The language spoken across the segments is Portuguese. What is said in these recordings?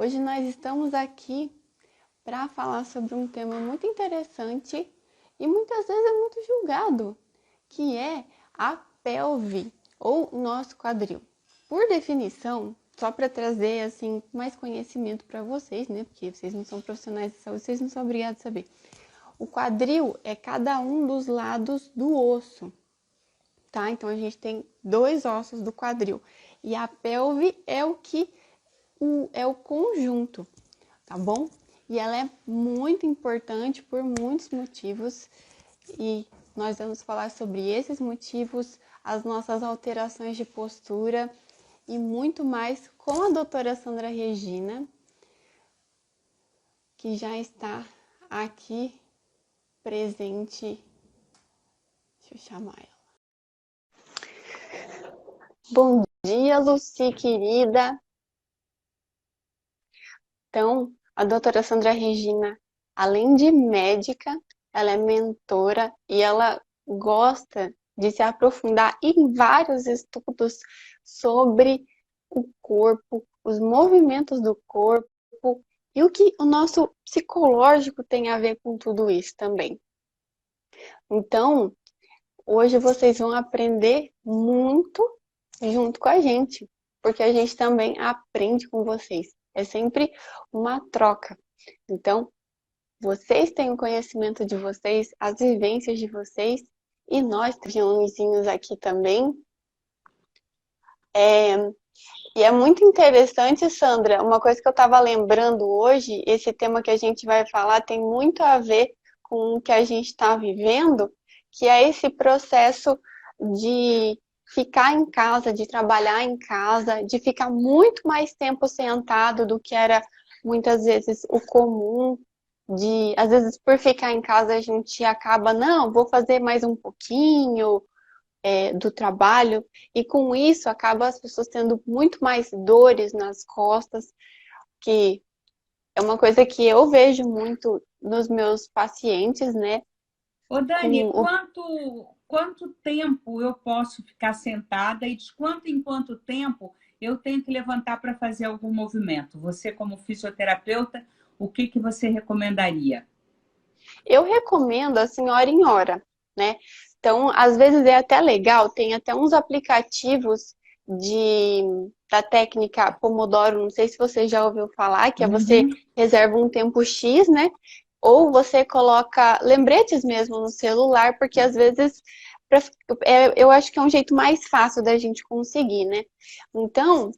Hoje nós estamos aqui para falar sobre um tema muito interessante e muitas vezes é muito julgado, que é a pelve ou nosso quadril. Por definição, só para trazer assim mais conhecimento para vocês, né? Porque vocês não são profissionais de saúde, vocês não são obrigados a saber. O quadril é cada um dos lados do osso, tá? Então a gente tem dois ossos do quadril e a pelve é o conjunto, tá bom? E ela é muito importante por muitos motivos e nós vamos falar sobre esses motivos, as nossas alterações de postura e muito mais com a doutora Sandra Regina, que já está aqui presente. Deixa eu chamar ela. Bom dia, Lucy, querida. Então, a doutora Sandra Regina, além de médica, ela é mentora e ela gosta de se aprofundar em vários estudos sobre o corpo, os movimentos do corpo e o que o nosso psicológico tem a ver com tudo isso também. Então, hoje vocês vão aprender muito junto com a gente, porque a gente também aprende com vocês. É sempre uma troca. Então, vocês têm o conhecimento de vocês, as vivências de vocês, e nós temos aqui também. E é muito interessante, Sandra, uma coisa que eu estava lembrando hoje, esse tema que a gente vai falar tem muito a ver com o que a gente está vivendo, que é esse processo de ficar em casa, de trabalhar em casa, de ficar muito mais tempo sentado do que era muitas vezes o comum, às vezes por ficar em casa a gente acaba, não, vou fazer mais um pouquinho do trabalho, e com isso acaba as pessoas tendo muito mais dores nas costas, que é uma coisa que eu vejo muito nos meus pacientes, né? Ô, Dani, quanto tempo eu posso ficar sentada e de quanto em quanto tempo eu tenho que levantar para fazer algum movimento? Você, como fisioterapeuta, o que você recomendaria? Eu recomendo assim, hora em hora, né? Então, às vezes é até legal, tem até uns aplicativos da técnica Pomodoro, não sei se você já ouviu falar, que é você reserva um tempo X, né? Ou você coloca lembretes mesmo no celular, porque às vezes eu acho que é um jeito mais fácil da gente conseguir, né? Então,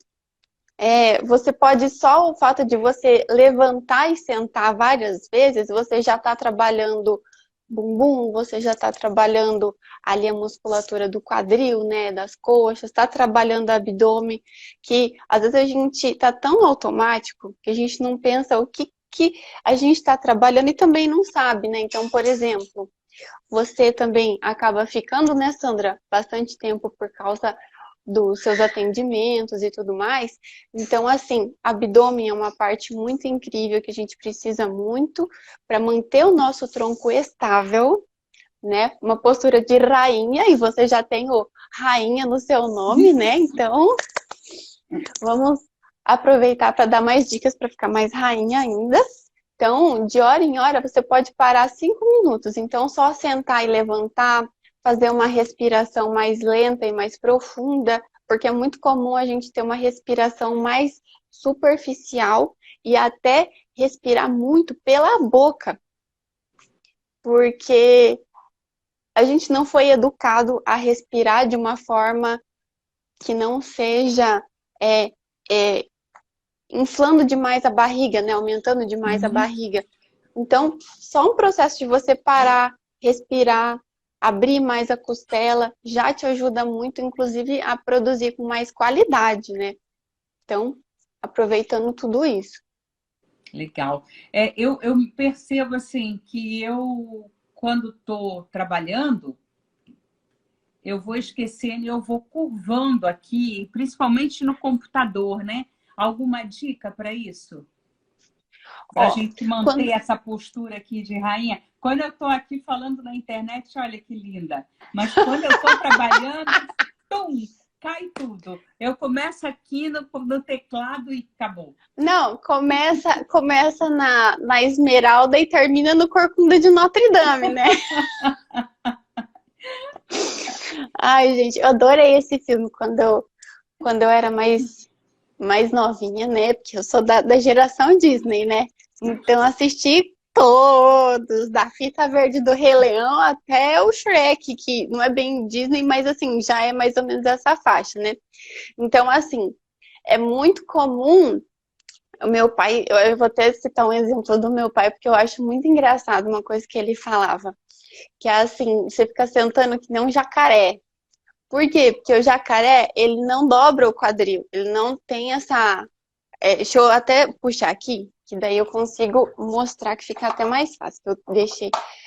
você pode, só o fato de você levantar e sentar várias vezes, você já está trabalhando bumbum, você já está trabalhando ali a musculatura do quadril, né, das coxas, está trabalhando abdômen, que às vezes a gente está tão automático que a gente não pensa o que a gente está trabalhando e também não sabe, né? Então, por exemplo, você também acaba ficando, né, Sandra, bastante tempo por causa dos seus atendimentos e tudo mais. Então, assim, abdômen é uma parte muito incrível que a gente precisa muito para manter o nosso tronco estável, né? Uma postura de rainha, e você já tem o rainha no seu nome, né? Então, vamos aproveitar para dar mais dicas para ficar mais rainha ainda. Então, de hora em hora, você pode parar 5 minutos. Então, só sentar e levantar, fazer uma respiração mais lenta e mais profunda, porque é muito comum a gente ter uma respiração mais superficial e até respirar muito pela boca, porque a gente não foi educado a respirar de uma forma que não seja é, é, inflando demais a barriga, né? Aumentando demais a barriga. Então, só um processo de você parar, respirar, abrir mais a costela, já te ajuda muito, inclusive, a produzir com mais qualidade, né? Então, aproveitando tudo isso. Legal. Eu percebo assim que quando estou trabalhando, eu vou esquecendo e eu vou curvando aqui, principalmente no computador, né? Alguma dica para isso? Para a Ó, gente manter essa postura aqui de rainha. Quando eu estou aqui falando na internet, olha que linda. Mas quando eu estou trabalhando, tum, cai tudo. Eu começo aqui no teclado e acabou. Não, começa na Esmeralda e termina no Corcunda de Notre Dame, né? Ai, gente, eu adorei esse filme quando eu era mais novinha, né? Porque eu sou da geração Disney, né? Então assisti todos, da Fita Verde do Rei Leão até o Shrek, que não é bem Disney, mas assim, já é mais ou menos essa faixa, né? Então, assim, é muito comum o meu pai, eu vou até citar um exemplo do meu pai, porque eu acho muito engraçado uma coisa que ele falava, que é assim, você fica sentando que nem um jacaré. Por quê? Porque o jacaré, ele não dobra o quadril, ele não tem essa... deixa eu até puxar aqui, que daí eu consigo mostrar que fica até mais fácil. Eu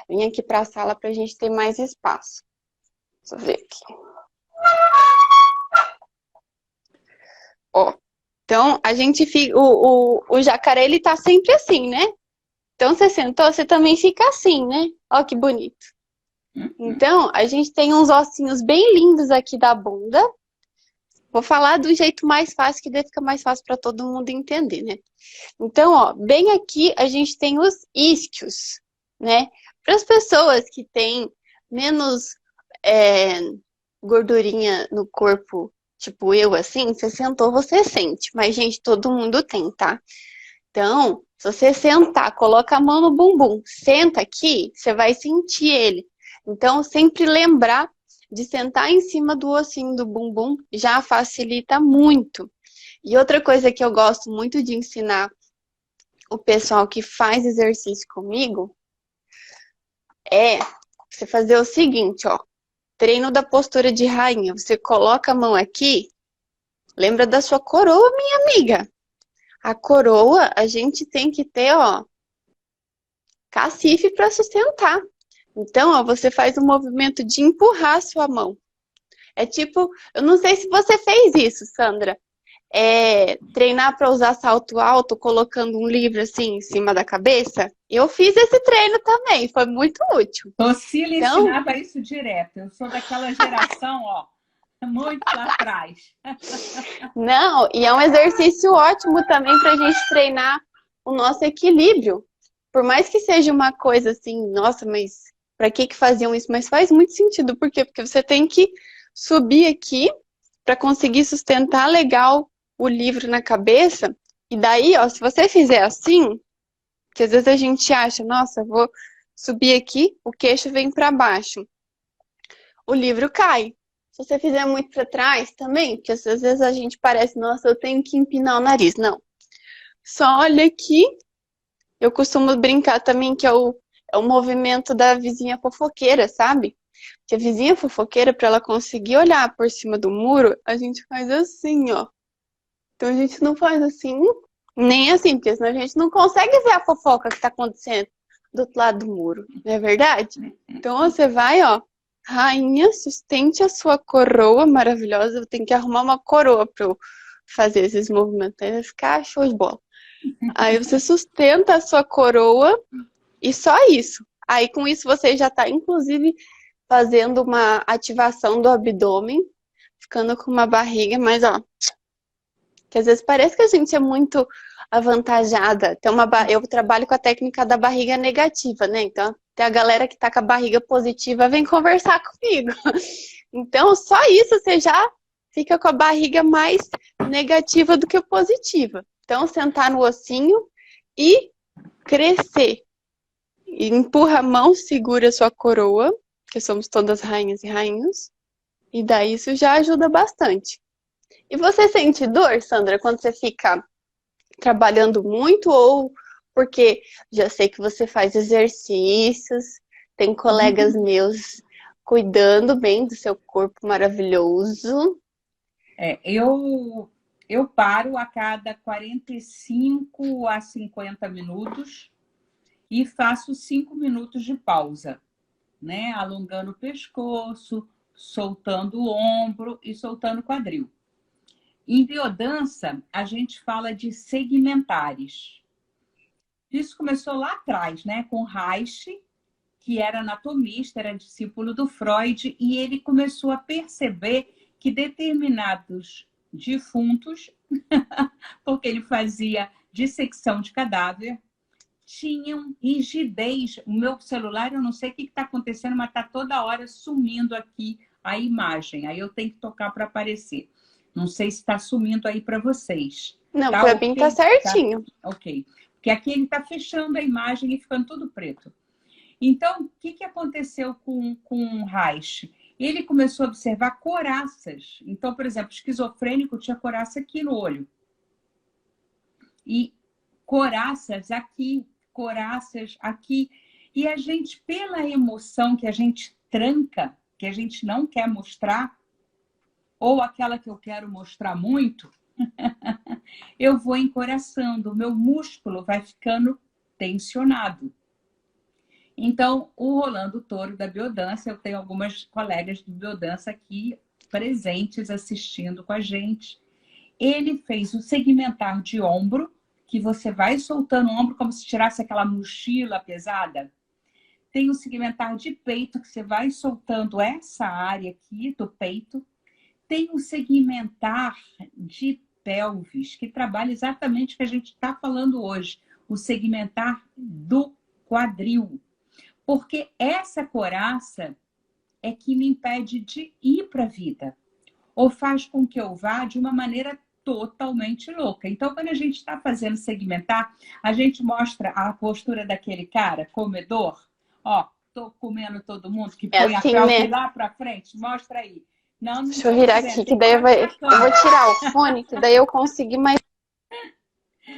vim aqui para a sala para a gente ter mais espaço. Deixa eu ver aqui. Ó, então a gente fica... O jacaré, ele tá sempre assim, né? Então você sentou, você também fica assim, né? Ó que bonito. Então, a gente tem uns ossinhos bem lindos aqui da bunda. Vou falar do jeito mais fácil, que daí fica mais fácil para todo mundo entender, né? Então, ó, bem aqui a gente tem os isquios, né? Para as pessoas que têm menos gordurinha no corpo, tipo eu, assim, você sentou, você sente. Mas, gente, todo mundo tem, tá? Então, se você sentar, coloca a mão no bumbum, senta aqui, você vai sentir ele. Então, sempre lembrar de sentar em cima do ossinho do bumbum já facilita muito. E outra coisa que eu gosto muito de ensinar o pessoal que faz exercício comigo é você fazer o seguinte, ó. Treino da postura de rainha. Você coloca a mão aqui, lembra da sua coroa, minha amiga. A coroa, a gente tem que ter, ó, cacife para sustentar. Então, ó, você faz um movimento de empurrar a sua mão. É tipo, eu não sei se você fez isso, Sandra. Treinar para usar salto alto, colocando um livro assim em cima da cabeça. Eu fiz esse treino também, foi muito útil. Docília Então, ensinava isso direto. Eu sou daquela geração, ó, muito lá atrás. não, e é um exercício ótimo também para a gente treinar o nosso equilíbrio. Por mais que seja uma coisa assim, nossa, mas para que faziam isso? Mas faz muito sentido. Por quê? Porque você tem que subir aqui para conseguir sustentar legal o livro na cabeça. E daí, ó, se você fizer assim, que às vezes a gente acha, nossa, vou subir aqui, o queixo vem para baixo. O livro cai. Se você fizer muito para trás também, porque às vezes a gente parece, nossa, eu tenho que empinar o nariz. Não. Só olha aqui. Eu costumo brincar também que é o movimento da vizinha fofoqueira, sabe? Que a vizinha fofoqueira, para ela conseguir olhar por cima do muro, a gente faz assim, ó. Então a gente não faz assim, nem assim, porque senão a gente não consegue ver a fofoca que tá acontecendo do outro lado do muro, não é verdade? Então você vai, ó, rainha, sustente a sua coroa maravilhosa. Eu tenho que arrumar uma coroa para eu fazer esses movimentos, aí vai ficar show de bola. Aí você sustenta a sua coroa e só isso. Aí com isso você já tá, inclusive, fazendo uma ativação do abdômen, ficando com uma barriga, mas ó, que às vezes parece que a gente é muito avantajada. Eu trabalho com a técnica da barriga negativa, né? Então, tem a galera que tá com a barriga positiva, vem conversar comigo. Então, só isso você já fica com a barriga mais negativa do que positiva. Então, sentar no ossinho e crescer. E empurra a mão, segura a sua coroa, que somos todas rainhas e rainhos. E daí isso já ajuda bastante. E você sente dor, Sandra, quando você fica trabalhando muito ou porque já sei que você faz exercícios, tem colegas meus cuidando bem do seu corpo maravilhoso. Eu paro a cada 45 a 50 minutos e faço 5 minutos de pausa, né? Alongando o pescoço, soltando o ombro e soltando o quadril. Em biodança, a gente fala de segmentares. Isso começou lá atrás, né? Com Reich, que era anatomista, era discípulo do Freud, e ele começou a perceber que determinados defuntos, porque ele fazia dissecção de cadáver, tinham rigidez. O meu celular, eu não sei o que está acontecendo, mas está toda hora sumindo aqui a imagem. Aí eu tenho que tocar para aparecer. Não sei se está sumindo aí para vocês. Não, Tá para ok? mim tá certinho. Tá ok. Porque aqui ele está fechando a imagem e ficando tudo preto. Então, o que aconteceu com o Reich? Ele começou a observar coraças. Então, por exemplo, esquizofrênico tinha coraça aqui no olho. E coraças aqui, coraças aqui. E a gente, pela emoção que a gente tranca, que a gente não quer mostrar, ou aquela que eu quero mostrar muito, eu vou encoraçando, o meu músculo vai ficando tensionado. Então, o Rolando Toro da Biodança, eu tenho algumas colegas de Biodança aqui presentes assistindo com a gente. Ele fez o segmentar de ombro, que você vai soltando o ombro como se tirasse aquela mochila pesada. Tem o segmentar de peito, que você vai soltando essa área aqui do peito. Tem o segmentar de pelvis, que trabalha exatamente o que a gente está falando hoje. O segmentar do quadril. Porque essa coraça é que me impede de ir para a vida. Ou faz com que eu vá de uma maneira totalmente louca. Então, quando a gente está fazendo segmentar, a gente mostra a postura daquele cara, comedor. Ó, tô comendo todo mundo, que põe assim, a pelve né? lá para frente. Mostra aí. Não Deixa eu virar aqui, que daí eu vou tirar o fone, que daí eu consigo mais.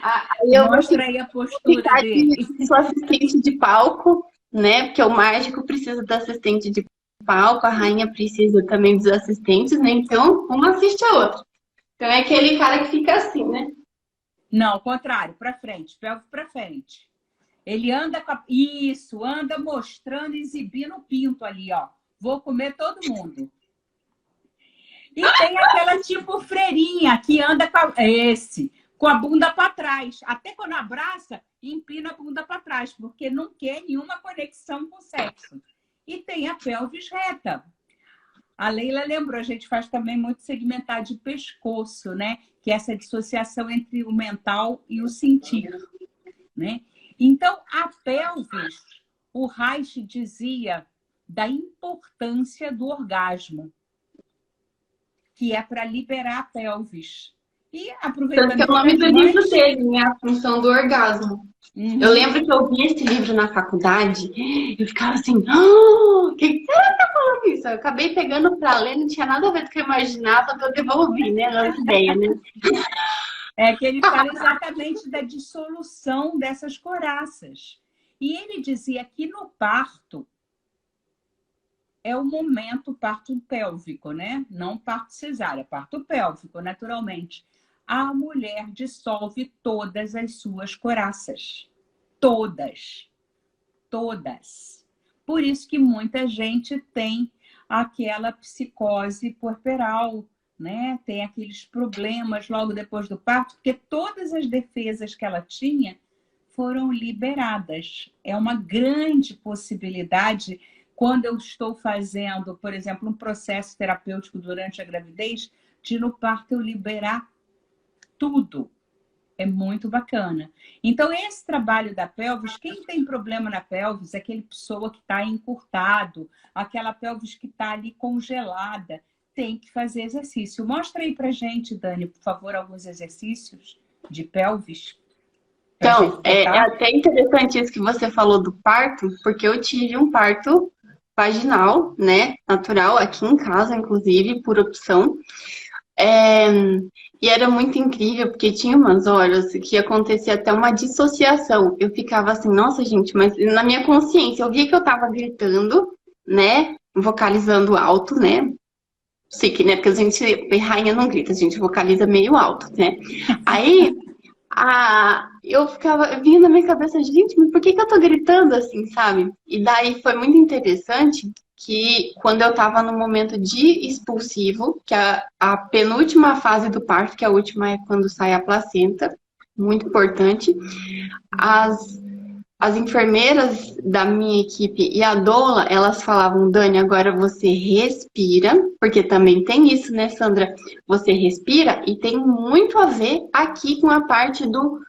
Aí eu Mostra aí a postura ficar dele. sou assistente de palco, né? Porque o mágico precisa do assistente de palco, a rainha precisa também dos assistentes, né? Então, uma assiste a outra. Então é aquele cara que fica assim, né? Não, ao contrário, para frente, pelve para frente. Ele anda com isso, anda mostrando, exibindo o pinto ali, ó. Vou comer todo mundo. E tem aquela tipo freirinha que anda com a bunda para trás. Até quando abraça, empina a bunda para trás, porque não quer nenhuma conexão com o sexo. E tem a pelvis reta. A Leila lembrou, a gente faz também muito segmentar de pescoço, né? Que é essa dissociação entre o mental e o sentir, né? Então, a pelvis, o Reich dizia da importância do orgasmo, que é para liberar a pelvis. E aproveitando... Tanto que é o nome do livro dele, né? A função do orgasmo. Uhum. Eu lembro que eu vi esse livro na faculdade e ficava assim, o que será que tá falando isso? Eu acabei pegando pra ler, não tinha nada a ver com o que eu imaginava, eu devolvi, né? As ideias, né? É que ele fala exatamente da dissolução dessas coraças. E ele dizia que no parto é o momento parto pélvico, né? Não parto cesárea, parto pélvico, naturalmente. A mulher dissolve todas as suas coraças. Todas. Todas. Por isso que muita gente tem aquela psicose puerperal, né? Tem aqueles problemas logo depois do parto, porque todas as defesas que ela tinha foram liberadas. É uma grande possibilidade quando eu estou fazendo, por exemplo, um processo terapêutico durante a gravidez, de no parto eu liberar tudo. É muito bacana. Então, esse trabalho da pelvis, quem tem problema na pelvis, é aquele pessoa que está encurtado, aquela pelvis que está ali congelada, tem que fazer exercício. Mostra aí pra gente, Dani, por favor, alguns exercícios de pelvis. Então, é até interessante isso que você falou do parto, porque eu tive um parto vaginal, né, natural, aqui em casa, inclusive, por opção. E era muito incrível, porque tinha umas horas que acontecia até uma dissociação. Eu ficava assim, nossa, gente, mas na minha consciência, eu via que eu tava gritando, né, vocalizando alto, né, sei que, né, porque a gente, rainha não grita, a gente vocaliza meio alto, né. Aí, eu vinha na minha cabeça, gente, mas por que eu tô gritando assim, sabe? E daí foi muito interessante que quando eu tava no momento de expulsivo, que é a penúltima fase do parto, que a última é quando sai a placenta, muito importante, as as enfermeiras da minha equipe e a doula, elas falavam, Dani, agora você respira, porque também tem isso, né, Sandra? Você respira e tem muito a ver aqui com a parte do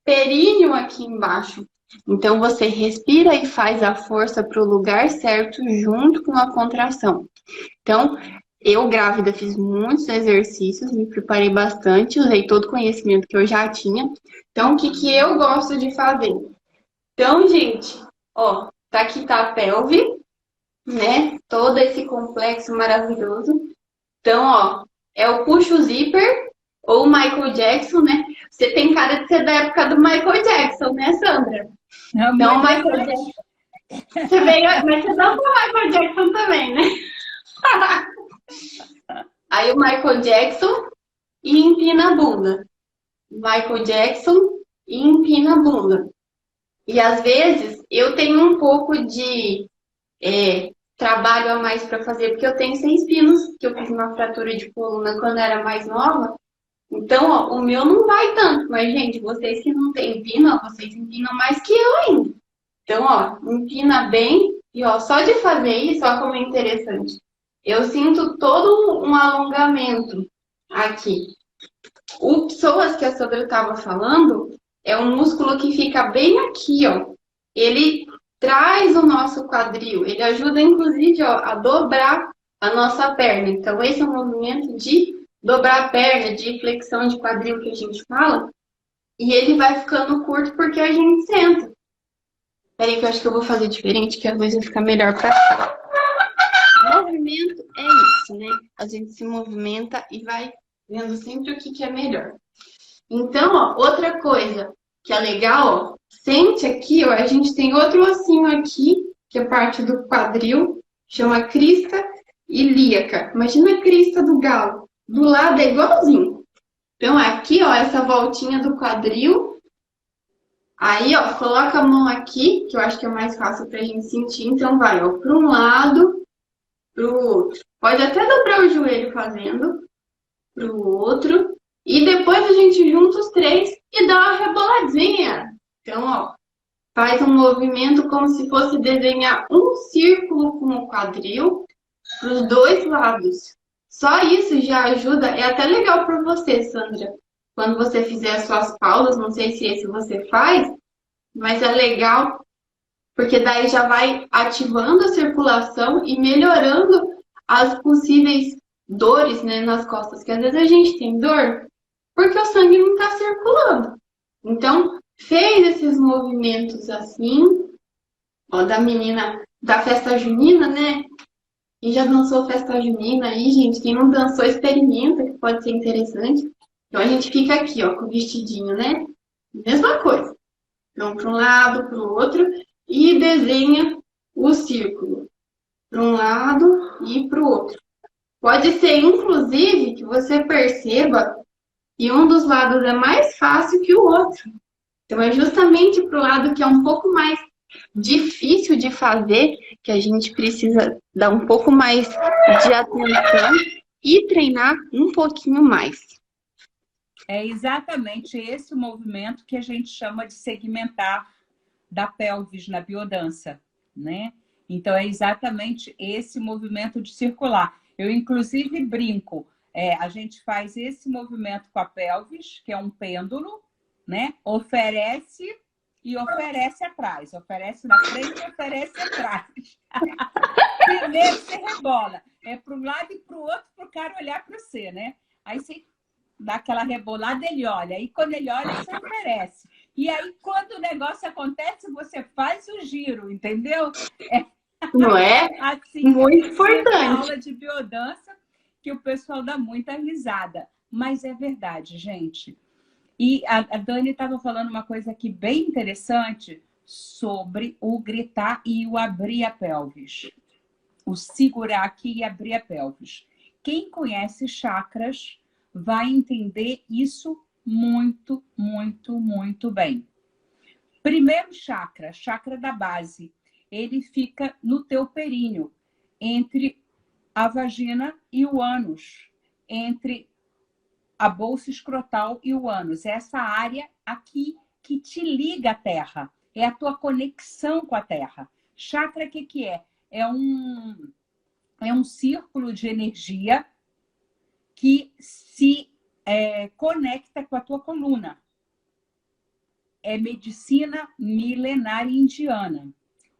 períneo aqui embaixo. Então, você respira e faz a força para o lugar certo junto com a contração. Então, eu, grávida, fiz muitos exercícios, me preparei bastante, usei todo o conhecimento que eu já tinha. Então, o que que eu gosto de fazer? Então, gente, ó, aqui tá a pelve, né? Todo esse complexo maravilhoso. Então, ó, é o puxa o zíper ou o Michael Jackson, né? Você tem cara de ser da época do Michael Jackson, né, Sandra? Então, o Michael Jackson. Você veio, mas você dança o Michael Jackson também, né? Aí o Michael Jackson e empina a bunda. Michael Jackson e empina a bunda. E às vezes eu tenho um pouco de trabalho a mais para fazer, porque eu tenho 6 pinos, que eu fiz uma fratura de coluna quando era mais nova. Então, ó, o meu não vai tanto, mas, gente, vocês que não têm pino, ó, vocês empinam mais que eu ainda. Então, ó, empina bem e, ó, só de fazer isso, ó, como é interessante. Eu sinto todo um alongamento aqui. O psoas que a Sandra estava falando é um músculo que fica bem aqui, ó. Ele traz o nosso quadril, ele ajuda, inclusive, ó, a dobrar a nossa perna. Então, esse é um movimento de dobrar a perna, de flexão de quadril que a gente fala. E ele vai ficando curto porque a gente senta. Peraí que eu acho que eu vou fazer diferente, que às vezes vai ficar melhor pra cá. O movimento é isso, né? A gente se movimenta e vai vendo sempre o que é melhor. Então, ó, outra coisa que é legal, ó, sente aqui, ó, a gente tem outro ossinho aqui, que é parte do quadril, chama crista ilíaca. Imagina a crista do galo. Do lado é igualzinho. Então, aqui, ó, essa voltinha do quadril. Aí, ó, coloca a mão aqui, que eu acho que é mais fácil pra gente sentir. Então, vai, ó, para um lado, pro outro. Pode até dobrar o joelho fazendo, pro outro. E depois a gente junta os 3 e dá uma reboladinha. Então, ó, faz um movimento como se fosse desenhar um círculo com o quadril pros 2 lados. Só isso já ajuda. É até legal para você, Sandra. Quando você fizer as suas pausas, não sei se esse você faz, mas é legal porque daí já vai ativando a circulação e melhorando as possíveis dores, né, nas costas. Que às vezes a gente tem dor porque o sangue não está circulando. Então, fez esses movimentos assim, ó, da menina da festa junina, né? E já dançou festa junina aí, gente? Quem não dançou, experimenta, que pode ser interessante. Então, a gente fica aqui, ó, com o vestidinho, né? Mesma coisa. Então, para um lado, para o outro, e desenha o círculo. Para um lado e para o outro. Pode ser, inclusive, que você perceba que um dos lados é mais fácil que o outro. Então, é justamente para o lado que é um pouco mais difícil de fazer, que a gente precisa dar um pouco mais de atenção e treinar um pouquinho mais. É exatamente esse o movimento que a gente chama de segmentar da pelvis na biodança, né? Então, é exatamente esse movimento de circular. Eu, inclusive, brinco. A gente faz esse movimento com a pelvis, que é um pêndulo, né? Oferece e oferece atrás. Oferece na frente e oferece atrás. Primeiro você rebola. É para um lado e para o outro, para o cara olhar para você, né? Aí você dá aquela rebolada, ele olha. Aí quando ele olha, você oferece. E aí, quando o negócio acontece, você faz o giro, entendeu? Não é? Assim, muito importante. Aula de biodança que o pessoal dá muita risada. Mas é verdade, gente. E a Dani estava falando uma coisa aqui bem interessante sobre o gritar e o abrir a pelvis. O segurar aqui e abrir a pelvis. Quem conhece chakras vai entender isso muito, muito, muito bem. Primeiro chakra, chakra da base, ele fica no teu períneo, entre a vagina e o ânus, entre a bolsa escrotal e o ânus. Essa área aqui que te liga à terra. É a tua conexão com a Terra. Chakra, o que que é? É um círculo de energia que se conecta com a tua coluna. É medicina milenar indiana.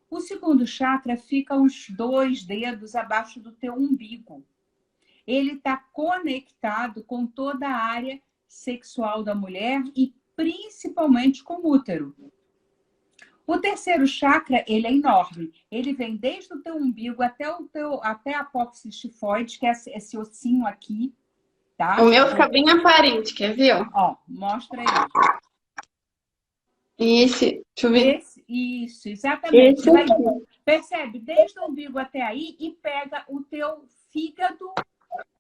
O segundo chakra fica uns 2 dedos abaixo do teu umbigo. Ele está conectado com toda a área sexual da mulher e principalmente com o útero. O terceiro chakra, ele é enorme. Ele vem desde o teu umbigo até a apófise tifoide, que é esse ossinho aqui, tá? O meu fica bem aparente, quer ver, ó? Ó, mostra aí. Esse, deixa eu ver. Isso, exatamente. Esse aqui. Percebe? Desde o umbigo até aí e pega o teu fígado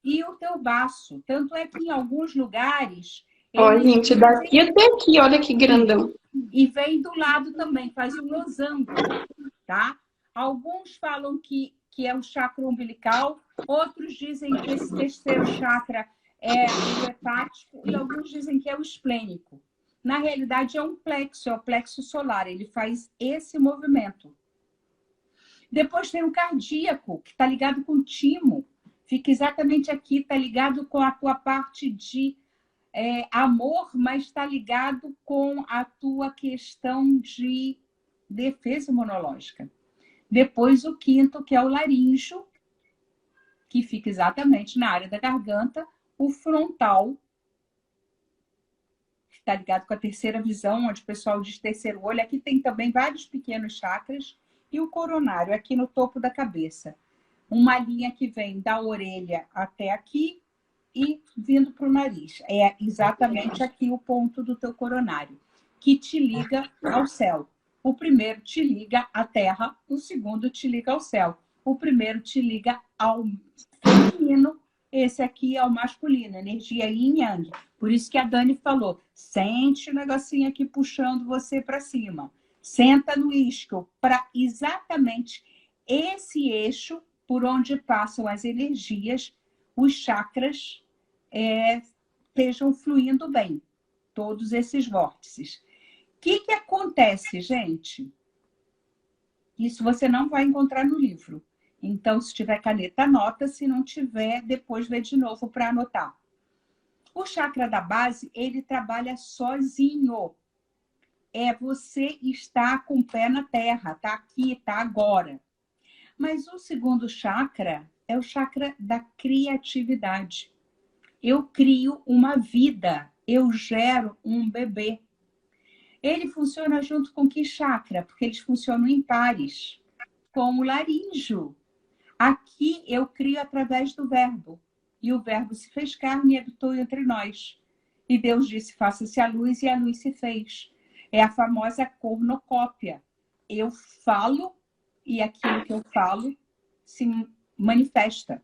e o teu baço. Tanto é que em alguns lugares... Ó, gente, daqui até aqui, olha que grandão. E vem do lado também, faz um losango, tá? Alguns falam que é o chakra umbilical, outros dizem que esse terceiro chakra é o hepático e alguns dizem que é o esplênico. Na realidade, é um plexo, é o plexo solar, ele faz esse movimento. Depois tem o cardíaco, que está ligado com o timo, fica exatamente aqui, está ligado com a tua parte de amor, mas está ligado com a tua questão de defesa imunológica. Depois o quinto, que é o laríngeo, que fica exatamente na área da garganta. O frontal, que está ligado com a terceira visão, onde o pessoal diz terceiro olho. Aqui tem também vários pequenos chakras. E o coronário, aqui no topo da cabeça. Uma linha que vem da orelha até aqui, e vindo para o nariz. É exatamente aqui o ponto do teu coronário, que te liga ao céu. O primeiro te liga à terra, o segundo te liga ao céu. O primeiro te liga ao feminino, esse aqui é o masculino, energia yin e yang. Por isso que a Dani falou, sente o negocinho aqui puxando você para cima. Senta no isquio, para exatamente esse eixo por onde passam as energias, os chakras estejam fluindo bem, todos esses vórtices. O que acontece, gente? Isso você não vai encontrar no livro. Então, se tiver caneta, anota. Se não tiver, depois vê de novo para anotar. O chakra da base, ele trabalha sozinho. É você estar com o pé na terra, tá aqui, tá agora. Mas o segundo chakra é o chakra da criatividade. Eu crio uma vida, eu gero um bebê. Ele funciona junto com que chakra? Porque eles funcionam em pares, com o laríngeo. Aqui eu crio através do verbo. E o verbo se fez carne e habitou entre nós. E Deus disse, faça-se a luz, e a luz se fez. É a famosa cornucópia. Eu falo, e aquilo que eu falo se manifesta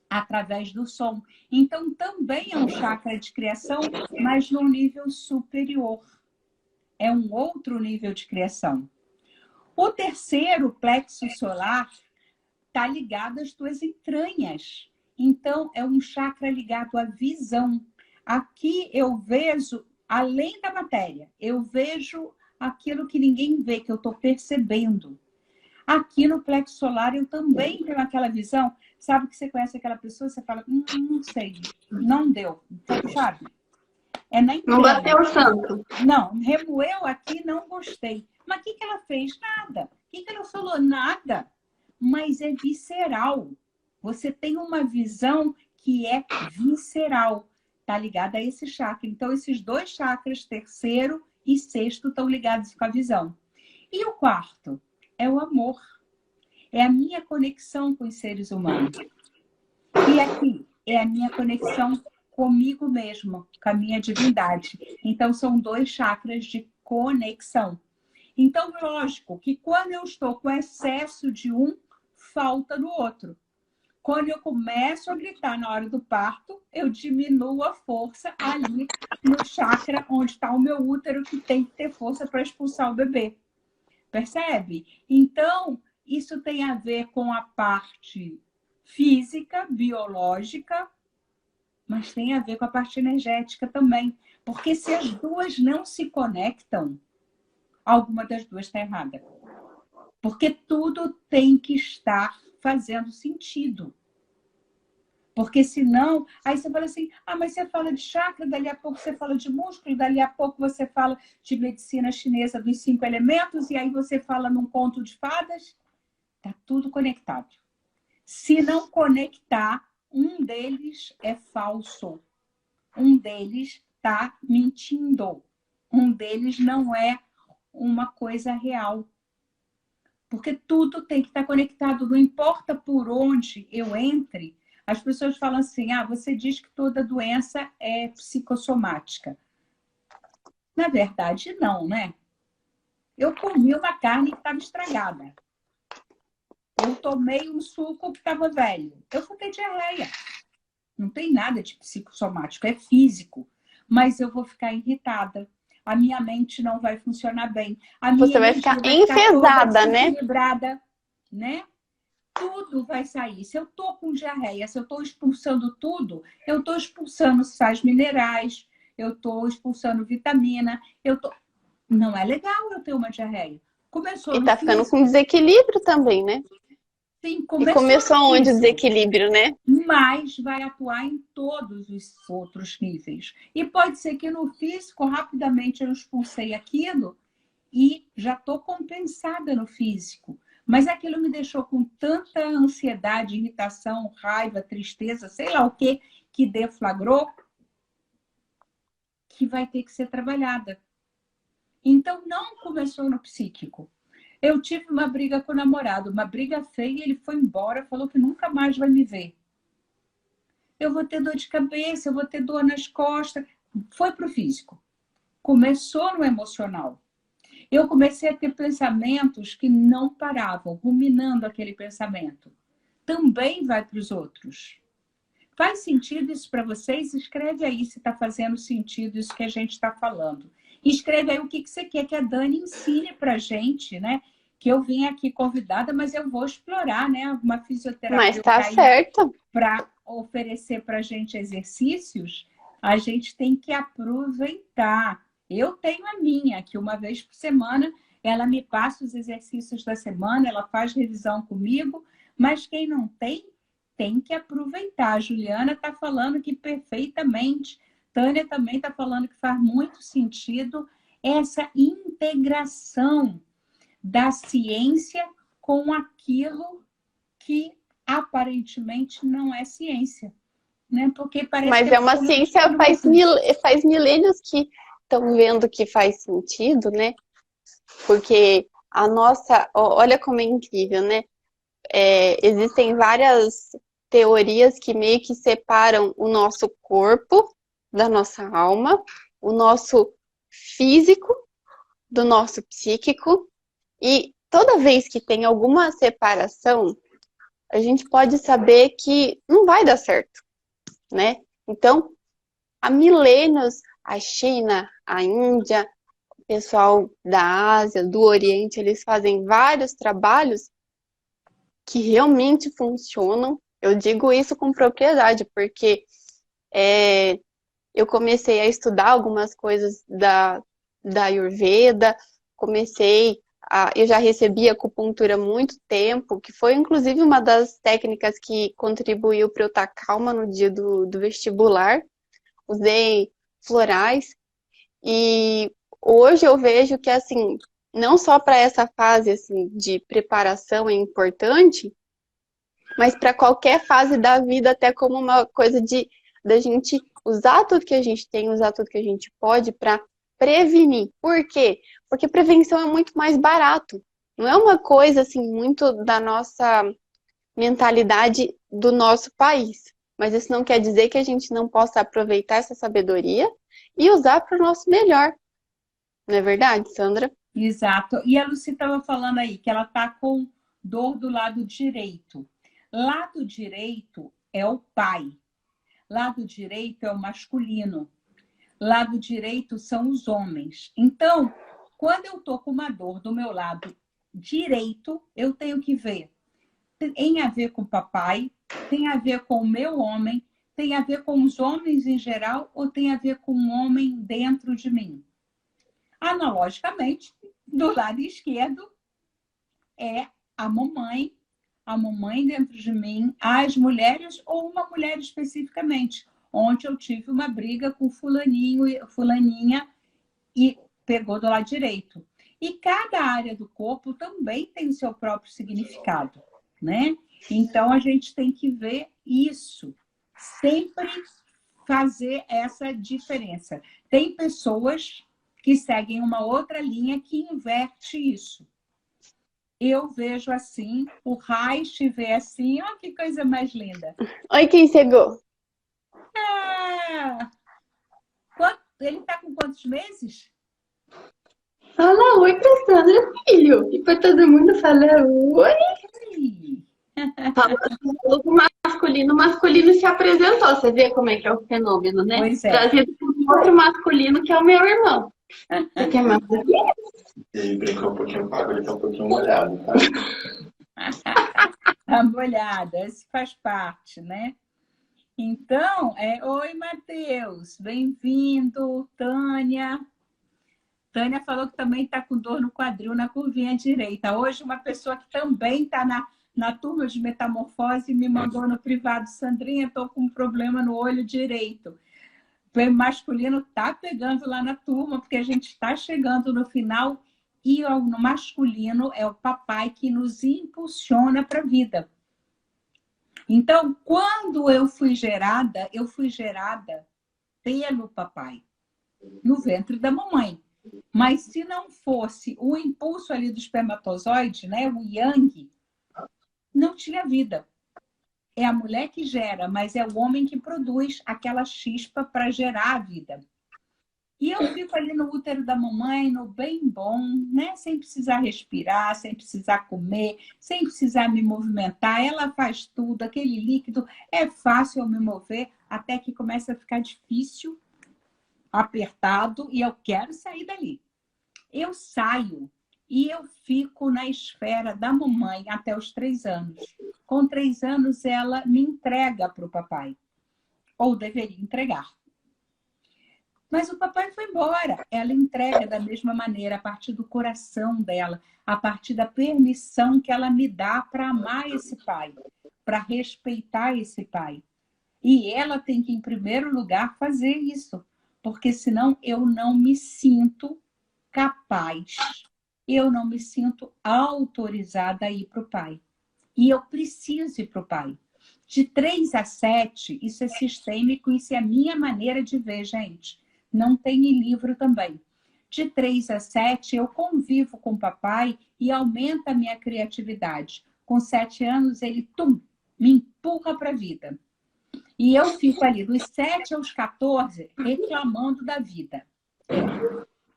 através do som. Então, também é um chakra de criação, mas num nível superior. É um outro nível de criação. O terceiro, plexo solar, está ligado às tuas entranhas. Então, é um chakra ligado à visão. Aqui eu vejo, além da matéria, eu vejo aquilo que ninguém vê, que eu estou percebendo. Aqui no plexo solar eu também tenho aquela visão. Sabe que você conhece aquela pessoa, você fala, não sei, não deu, sabe? É na Não bateu o santo. Não, remoeu aqui, não gostei. Mas o que ela fez? Nada. O que ela falou? Nada. Mas é visceral. Você tem uma visão que é visceral. Está ligada a esse chakra. Então, esses dois chakras, terceiro e sexto, estão ligados com a visão. E o quarto? É o amor. É a minha conexão com os seres humanos. E aqui é a minha conexão comigo mesmo, com a minha divindade. Então, são dois chakras de conexão. Então, lógico que quando eu estou com excesso de um, falta no outro. Quando eu começo a gritar na hora do parto, eu diminuo a força ali no chakra onde está o meu útero, que tem que ter força para expulsar o bebê. Percebe? Então, isso tem a ver com a parte física, biológica, mas tem a ver com a parte energética também. Porque se as duas não se conectam, alguma das duas está errada. Porque tudo tem que estar fazendo sentido. Porque senão, aí você fala assim, mas você fala de chakra, dali a pouco você fala de músculo, dali a pouco você fala de medicina chinesa dos 5 elementos, e aí você fala num conto de fadas. Tá tudo conectado. Se não conectar, um deles é falso. Um deles está mentindo. Um deles não é uma coisa real. Porque tudo tem que estar conectado. Não importa por onde eu entre, as pessoas falam assim, você diz que toda doença é psicossomática. Na verdade, não, né? Eu comi uma carne que estava estragada. Eu tomei um suco que estava velho. Eu vou ter diarreia. Não tem nada de psicossomático, é físico. Mas eu vou ficar irritada. A minha mente não vai funcionar bem. Você vai ficar enfesada, né? Desequilibrada, né? Tudo vai sair. Se eu estou com diarreia, se eu estou expulsando tudo, eu estou expulsando sais minerais, eu estou expulsando vitamina, Não é legal eu ter uma diarreia. Começou e tá ficando com desequilíbrio também, né? Sim, e começou onde o desequilíbrio, né? Mas vai atuar em todos os outros níveis. E pode ser que no físico, rapidamente eu expulsei aquilo e já estou compensada no físico. Mas aquilo me deixou com tanta ansiedade, irritação, raiva, tristeza, sei lá o que deflagrou, que vai ter que ser trabalhada. Então, não começou no psíquico. Eu tive uma briga com o namorado, uma briga feia, ele foi embora, falou que nunca mais vai me ver. Eu vou ter dor de cabeça, eu vou ter dor nas costas. Foi para o físico. Começou no emocional. Eu comecei a ter pensamentos que não paravam, ruminando aquele pensamento. Também vai para os outros. Faz sentido isso para vocês? Escreve aí se está fazendo sentido isso que a gente está falando. Escreve aí o que você quer que a Dani ensine para a gente, né? Que eu vim aqui convidada, mas eu vou explorar, né? Uma fisioterapeuta mas tá certo. Para oferecer para a gente exercícios, a gente tem que aproveitar. Eu tenho a minha, que uma vez por semana ela me passa os exercícios da semana, ela faz revisão comigo, mas quem não tem, tem que aproveitar. A Juliana está falando que perfeitamente. Tânia também está falando que faz muito sentido essa integração da ciência com aquilo que aparentemente não é ciência. Né? Porque parece Mas que é uma ciência, faz milênios que estão vendo que faz sentido, né? Porque a nossa... Olha como é incrível, né? Existem várias teorias que meio que separam o nosso corpo da nossa alma, o nosso físico do nosso psíquico, e toda vez que tem alguma separação, a gente pode saber que não vai dar certo, né? Então, há milênios, a China, a Índia, o pessoal da Ásia, do Oriente, eles fazem vários trabalhos que realmente funcionam. Eu digo isso com propriedade, porque eu comecei a estudar algumas coisas da Ayurveda, eu já recebi acupuntura há muito tempo, que foi inclusive uma das técnicas que contribuiu para eu estar calma no dia do vestibular. Usei florais e hoje eu vejo que, assim, não só para essa fase assim, de preparação é importante, mas para qualquer fase da vida, até como uma coisa da gente usar tudo que a gente tem, usar tudo que a gente pode para prevenir. Por quê? Porque prevenção é muito mais barato. Não é uma coisa assim muito da nossa mentalidade do nosso país. Mas isso não quer dizer que a gente não possa aproveitar essa sabedoria e usar para o nosso melhor. Não é verdade, Sandra? Exato. E a Lucy estava falando aí que ela está com dor do lado direito. Lado direito é o pai. Lado direito é o masculino. Lado direito são os homens. Então, quando eu estou com uma dor do meu lado direito, eu tenho que ver. Tem a ver com o papai, tem a ver com o meu homem, tem a ver com os homens em geral ou tem a ver com um homem dentro de mim? Analogicamente, do lado esquerdo é a mamãe dentro de mim, as mulheres ou uma mulher especificamente. Ontem eu tive uma briga com fulaninha e pegou do lado direito. E cada área do corpo também tem seu próprio significado, né? Então, a gente tem que ver isso. Sempre fazer essa diferença. Tem pessoas que seguem uma outra linha que inverte isso. Eu vejo assim, o Reich vê assim, olha que coisa mais linda. Oi, quem chegou? Ah, ele está com quantos meses? Fala oi pra Sandra, filho. E pra todo mundo falar oi. Falou do masculino, o masculino se apresentou. Você vê como é que é o fenômeno, né? Pois é. Trazido por um outro masculino, que é o meu irmão. Você quer mais? Ele brincou um pouquinho com água, ele tá um pouquinho molhado, tá? Tá molhada, isso faz parte, né? Então, oi, Matheus, bem-vindo, Tânia. Tânia falou que também está com dor no quadril, na curvinha direita. Hoje, uma pessoa que também está na turma de metamorfose me mandou no privado, Sandrinha, estou com um problema no olho direito. O masculino está pegando lá na turma, porque a gente está chegando no final e no masculino é o papai que nos impulsiona para a vida. Então, quando eu fui gerada pelo papai, no ventre da mamãe. Mas se não fosse o impulso ali do espermatozoide, né, o yang, não tinha vida. É a mulher que gera, mas é o homem que produz aquela chispa para gerar a vida. E eu fico ali no útero da mamãe, no bem bom, né? Sem precisar respirar, sem precisar comer, sem precisar me movimentar. Ela faz tudo, aquele líquido, é fácil eu me mover, até que começa a ficar difícil, apertado, e eu quero sair dali. Eu saio e eu fico na esfera da mamãe até os 3 anos. Com 3 anos, ela me entrega para o papai. Ou deveria entregar. Mas o papai foi embora. Ela entrega da mesma maneira, a partir do coração dela, a partir da permissão que ela me dá para amar esse pai, para respeitar esse pai. E ela tem que, em primeiro lugar, fazer isso. Porque senão eu não me sinto capaz. Eu não me sinto autorizada a ir para o pai. E eu preciso ir para o pai. De 3 a 7, isso é sistêmico, isso é a minha maneira de ver, gente. Não tem em livro também. De 3 a 7, eu convivo com o papai e aumenta a minha criatividade. Com 7 anos, ele, me empurra para a vida. E eu fico ali, dos 7 aos 14, reclamando da vida.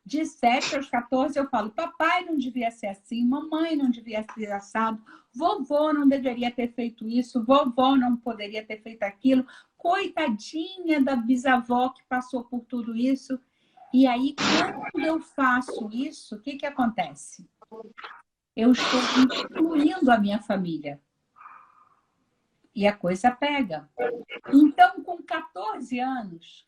De 7 aos 14, eu falo, papai não devia ser assim, mamãe não devia ser assado, vovô não deveria ter feito isso, vovó não poderia ter feito aquilo, coitadinha da bisavó que passou por tudo isso. E aí, quando eu faço isso, o que acontece? Eu estou incluindo a minha família. E a coisa pega. Então, com 14 anos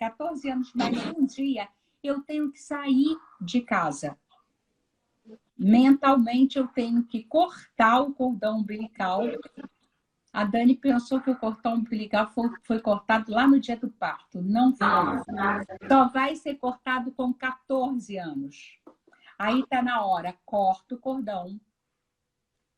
mais um dia, eu tenho que sair de casa. Mentalmente, eu tenho que cortar o cordão umbilical. A Dani pensou que o cordão umbilical foi cortado lá no dia do parto. Não foi. Só vai ser cortado com 14 anos. Aí está na hora, corta o cordão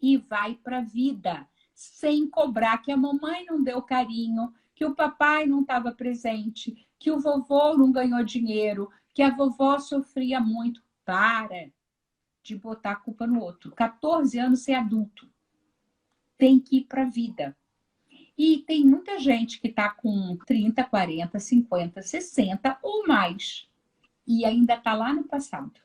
e vai para a vida. Sem cobrar que a mamãe não deu carinho, que o papai não estava presente, que o vovô não ganhou dinheiro, que a vovó sofria muito. Para de botar a culpa no outro. 14 anos ser adulto. Tem que ir para a vida. E tem muita gente que está com 30, 40, 50, 60 ou mais. E ainda está lá no passado.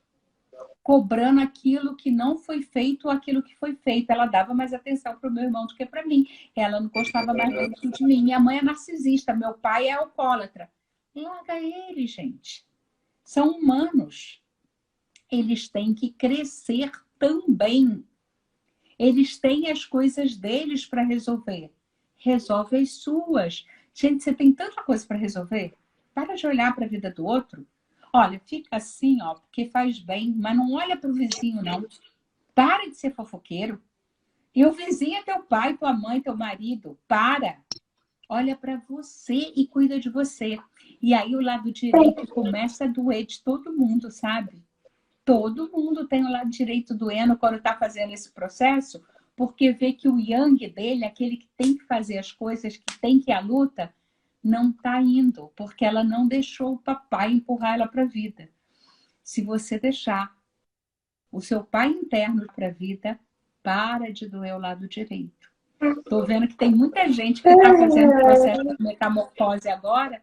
Cobrando aquilo que não foi feito ou aquilo que foi feito. Ela dava mais atenção para o meu irmão do que para mim. Ela não gostava mais muito de mim. Minha mãe é narcisista, meu pai é alcoólatra. Larga ele, gente. São humanos. Eles têm que crescer também. Eles têm as coisas deles para resolver. Resolve as suas. Gente, você tem tanta coisa para resolver. Para de olhar para a vida do outro. olha, fica assim, ó, porque faz bem, mas não olha para o vizinho, não. Para de ser fofoqueiro. E o vizinho é teu pai, tua mãe, teu marido. Para. Olha para você e cuida de você. E aí o lado direito começa a doer de todo mundo, sabe? Todo mundo tem o lado direito doendo quando está fazendo esse processo, porque vê que o yang dele, aquele que tem que fazer as coisas, que tem que ir à luta, não está indo, porque ela não deixou o papai empurrar ela para a vida. Se você deixar o seu pai interno para a vida, para de doer o lado direito. Estou vendo que tem muita gente que está fazendo processo de metamorfose agora,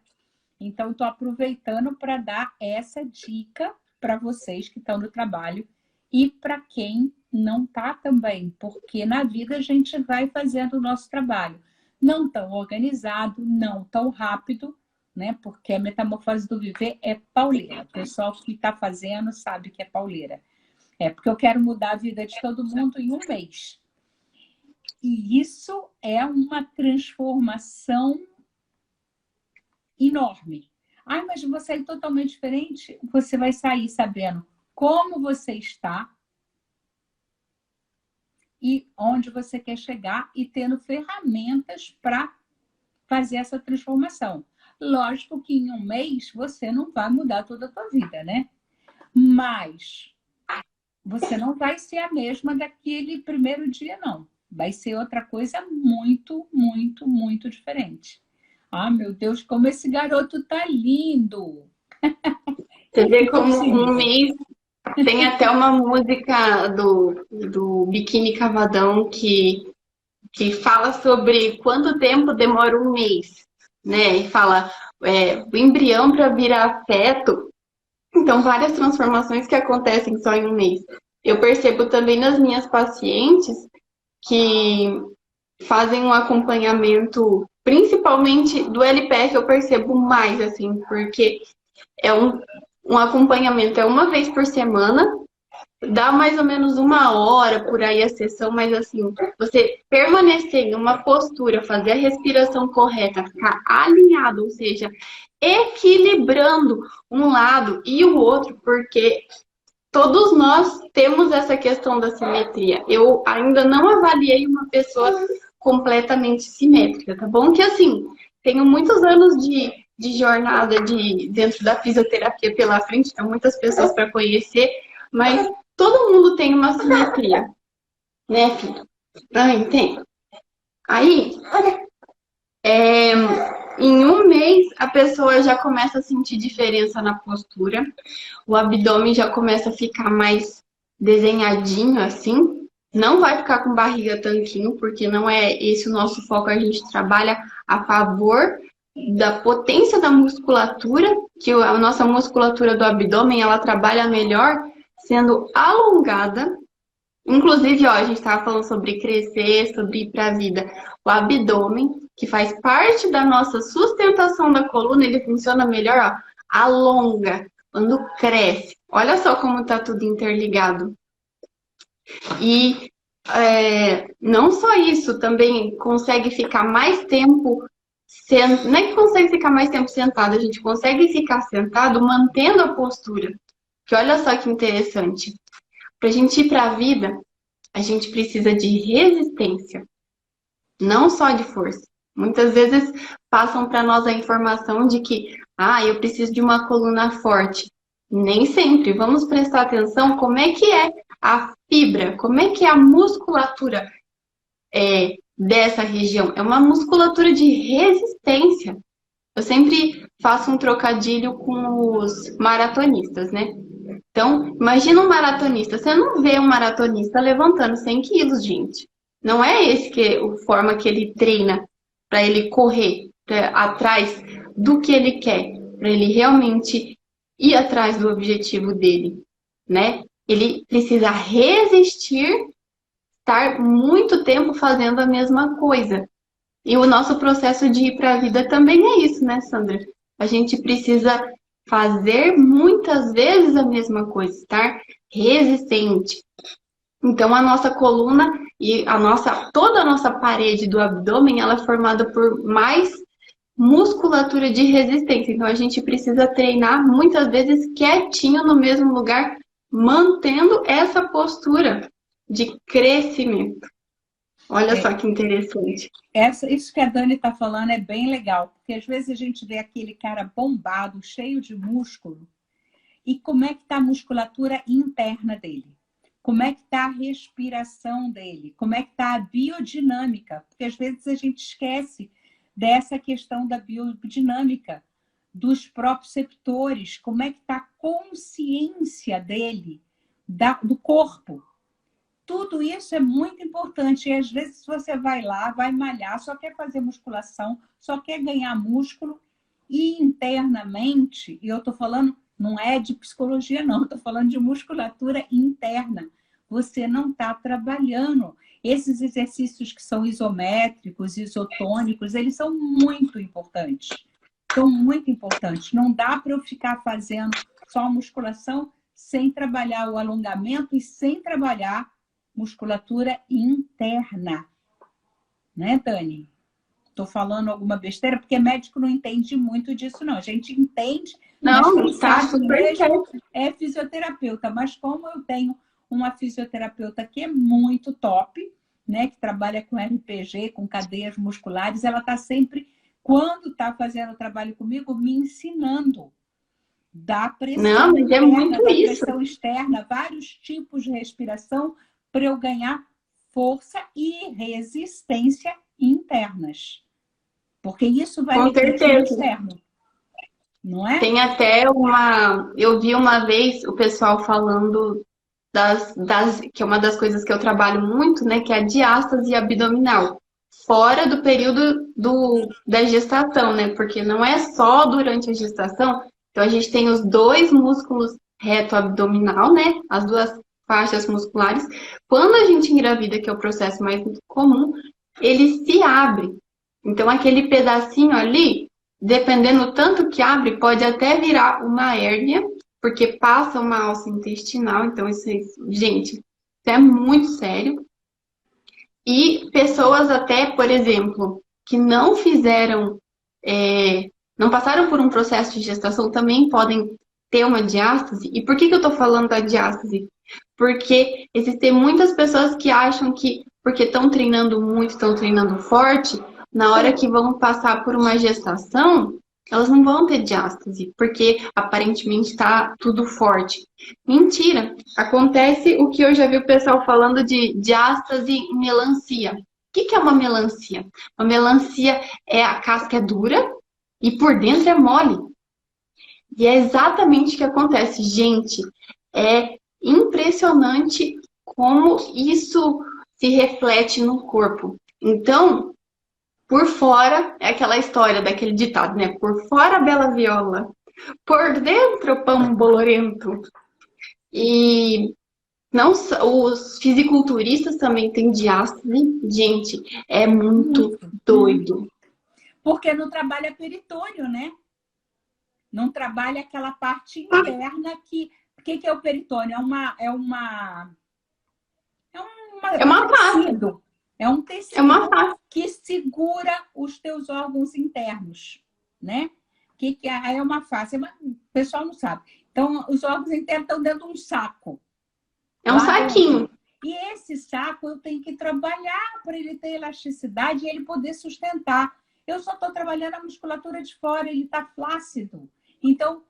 então estou aproveitando para dar essa dica para vocês que estão no trabalho e para quem não está também, porque na vida a gente vai fazendo o nosso trabalho. Não tão organizado, não tão rápido, né? Porque a metamorfose do viver é pauleira. O pessoal que está fazendo sabe que é pauleira. É porque eu quero mudar a vida de todo mundo em um mês. E isso é uma transformação enorme. Ai, mas você sair totalmente diferente? Você vai sair sabendo como você está e onde você quer chegar e tendo ferramentas para fazer essa transformação. Lógico que em um mês você não vai mudar toda a tua vida, né? Mas você não vai ser a mesma daquele primeiro dia, não. Vai ser outra coisa muito, muito, muito diferente. Ah, meu Deus, como esse garoto tá lindo! Você vê como um mês tem até uma música do Biquíni Cavadão que fala sobre quanto tempo demora um mês, né? E fala o embrião para virar feto. Então, várias transformações que acontecem só em um mês. Eu percebo também nas minhas pacientes que fazem um acompanhamento, principalmente do LPF, eu percebo mais, assim, porque é um acompanhamento, é uma vez por semana, dá mais ou menos 1 hora por aí a sessão, mas assim, você permanecer em uma postura, fazer a respiração correta, ficar alinhado, ou seja, equilibrando um lado e o outro, porque todos nós temos essa questão da simetria. Eu ainda não avaliei uma pessoa completamente simétrica, tá bom? Que assim, tenho muitos anos de jornada dentro da fisioterapia pela frente, tem muitas pessoas para conhecer, mas todo mundo tem uma simetria, né, filho? Ah, entendo. Aí, em um mês, a pessoa já começa a sentir diferença na postura, o abdômen já começa a ficar mais desenhadinho, assim. Não vai ficar com barriga tanquinho, porque não é esse o nosso foco. A gente trabalha a favor da potência da musculatura, que a nossa musculatura do abdômen, ela trabalha melhor sendo alongada. Inclusive, ó, a gente estava falando sobre crescer, sobre ir para a vida. O abdômen, que faz parte da nossa sustentação da coluna, ele funciona melhor, ó, alonga, quando cresce. Olha só como está tudo interligado. E não só isso, também consegue ficar mais tempo não é que consegue ficar mais tempo sentado, a gente consegue ficar sentado mantendo a postura. Que olha só que interessante. Para a gente ir para a vida, a gente precisa de resistência, não só de força. Muitas vezes passam para nós a informação de que eu preciso de uma coluna forte. Nem sempre. Vamos prestar atenção como é que é a fibra, como é que é a musculatura dessa região. É uma musculatura de resistência. Eu sempre faço um trocadilho com os maratonistas, né? Então, imagina um maratonista. Você não vê um maratonista levantando 100 quilos, gente. Não é esse a forma que ele treina para ele correr atrás do que ele quer, para ele realmente ir atrás do objetivo dele, né? Ele precisa resistir, estar muito tempo fazendo a mesma coisa. E o nosso processo de ir para a vida também é isso, né, Sandra? A gente precisa fazer muitas vezes a mesma coisa, estar resistente. Então, a nossa coluna e toda a nossa parede do abdômen, ela é formada por mais musculatura de resistência. Então, a gente precisa treinar muitas vezes quietinho no mesmo lugar, mantendo essa postura de crescimento. Olha só que interessante. Isso que a Dani está falando é bem legal, porque às vezes a gente vê aquele cara bombado, cheio de músculo, e como é que está a musculatura interna dele? Como é que está a respiração dele? Como é que está a biodinâmica? Porque às vezes a gente esquece dessa questão da biodinâmica, dos proprioceptores, como é que está a consciência dele, do corpo. Tudo isso é muito importante. E às vezes você vai lá, vai malhar, só quer fazer musculação, só quer ganhar músculo, e internamente, e eu estou falando, não é de psicologia não, estou falando de musculatura interna. Você não está trabalhando. Esses exercícios que são isométricos, isotônicos, eles são muito importantes. São muito importantes. Não dá para eu ficar fazendo só musculação sem trabalhar o alongamento e sem trabalhar musculatura interna. Né, Dani? Estou falando alguma besteira, porque médico não entende muito disso, não. A gente entende, não, mas tá sabe super mesmo certo. é fisioterapeuta. Mas como eu tenho uma fisioterapeuta que é muito top, né, que trabalha com RPG, com cadeias musculares, ela está sempre, quando está fazendo o trabalho comigo, me ensinando da pressão Não, mas é interna, muito da isso. pressão externa, vários tipos de respiração para eu ganhar força e resistência internas. Porque isso vai Com refletir no certeza. externo. Não é? Tem até eu vi uma vez o pessoal falando que é uma das coisas que eu trabalho muito, né, que é a diástase abdominal, fora do período da gestação, né, porque não é só durante a gestação. Então a gente tem os dois músculos reto-abdominal, né, as duas faixas musculares. Quando a gente engravida, que é o processo mais comum, ele se abre. Então aquele pedacinho ali, dependendo do tanto que abre, pode até virar uma hérnia, porque passa uma alça intestinal. Então, gente, isso é muito sério. E pessoas até, por exemplo, que não fizeram, não passaram por um processo de gestação, também podem ter uma diástase. E por que eu estou falando da diástase? Porque existem muitas pessoas que acham que, porque estão treinando muito, estão treinando forte, na hora que vão passar por uma gestação, elas não vão ter diástase, porque aparentemente está tudo forte. Mentira! Acontece o que eu já vi o pessoal falando de diástase e melancia. O que é uma melancia? Uma melancia é a casca é dura e por dentro é mole. E é exatamente o que acontece. Gente, é impressionante como isso se reflete no corpo. Então, por fora, é aquela história daquele ditado, né? Por fora, bela viola. Por dentro, pão bolorento. E não, os fisiculturistas também têm diástase. Gente, é muito doido. Porque não trabalha peritônio, né? Não trabalha aquela parte interna que... O que é o peritônio? É um tecido. É um tecido que segura os teus órgãos internos, né? Que é uma face? O pessoal não sabe. Então, os órgãos internos estão dentro de um saco. É um saquinho. E esse saco eu tenho que trabalhar para ele ter elasticidade e ele poder sustentar. Eu só estou trabalhando a musculatura de fora, ele está flácido. Então,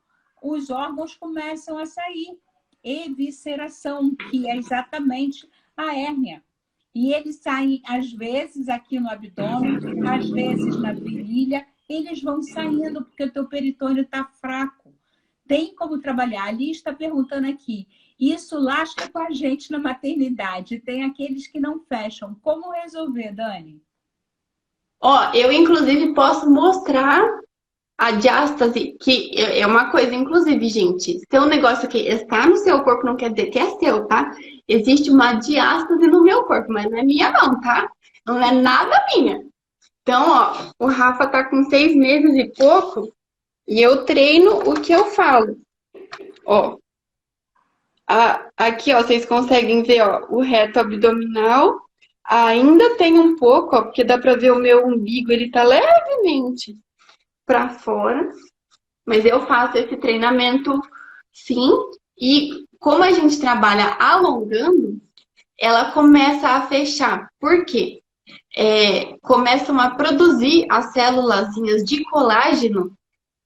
os órgãos começam a sair. Evisceração, que é exatamente a hérnia. E eles saem, às vezes, aqui no abdômen, às vezes na virilha. Eles vão saindo porque o teu peritônio está fraco. Tem como trabalhar. A Liz está perguntando aqui. Isso lasca com a gente na maternidade. Tem aqueles que não fecham. Como resolver, Dani? Eu, inclusive, posso mostrar a diástase, que é uma coisa, inclusive, gente, se um negócio que está no seu corpo não quer dizer que é seu, tá? Existe uma diástase no meu corpo, mas não é minha não, tá? Não é nada minha. Então, o Rafa tá com 6 meses e pouco e eu treino o que eu falo. Aqui, vocês conseguem ver, o reto abdominal. Ainda tem um pouco, porque dá pra ver o meu umbigo, ele tá levemente para fora, mas eu faço esse treinamento sim, e como a gente trabalha alongando, ela começa a fechar. Por quê? Começam a produzir as célulazinhas de colágeno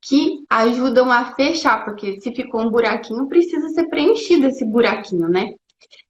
que ajudam a fechar, porque se ficou um buraquinho, precisa ser preenchido esse buraquinho, né?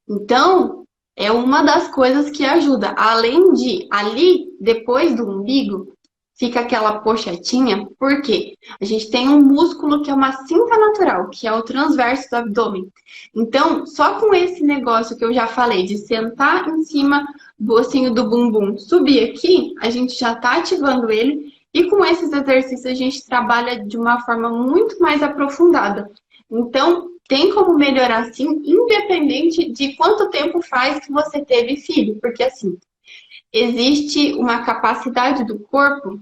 Então, é uma das coisas que ajuda. Além de, ali, depois do umbigo, fica aquela pochetinha, porque a gente tem um músculo que é uma cinta natural, que é o transverso do abdômen. Então, só com esse negócio que eu já falei, de sentar em cima do ossinho do bumbum, subir aqui, a gente já tá ativando ele. E com esses exercícios a gente trabalha de uma forma muito mais aprofundada. Então, tem como melhorar sim, independente de quanto tempo faz que você teve filho. Porque assim, existe uma capacidade do corpo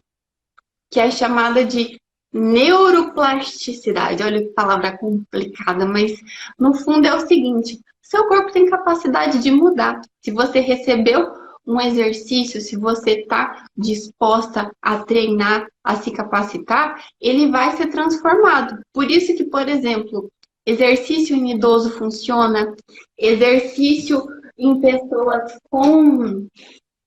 que é chamada de neuroplasticidade. Olha que palavra complicada, mas no fundo é o seguinte: seu corpo tem capacidade de mudar. Se você recebeu um exercício, se você está disposta a treinar, a se capacitar, ele vai ser transformado. Por isso que, por exemplo, exercício em idoso funciona, exercício em pessoas com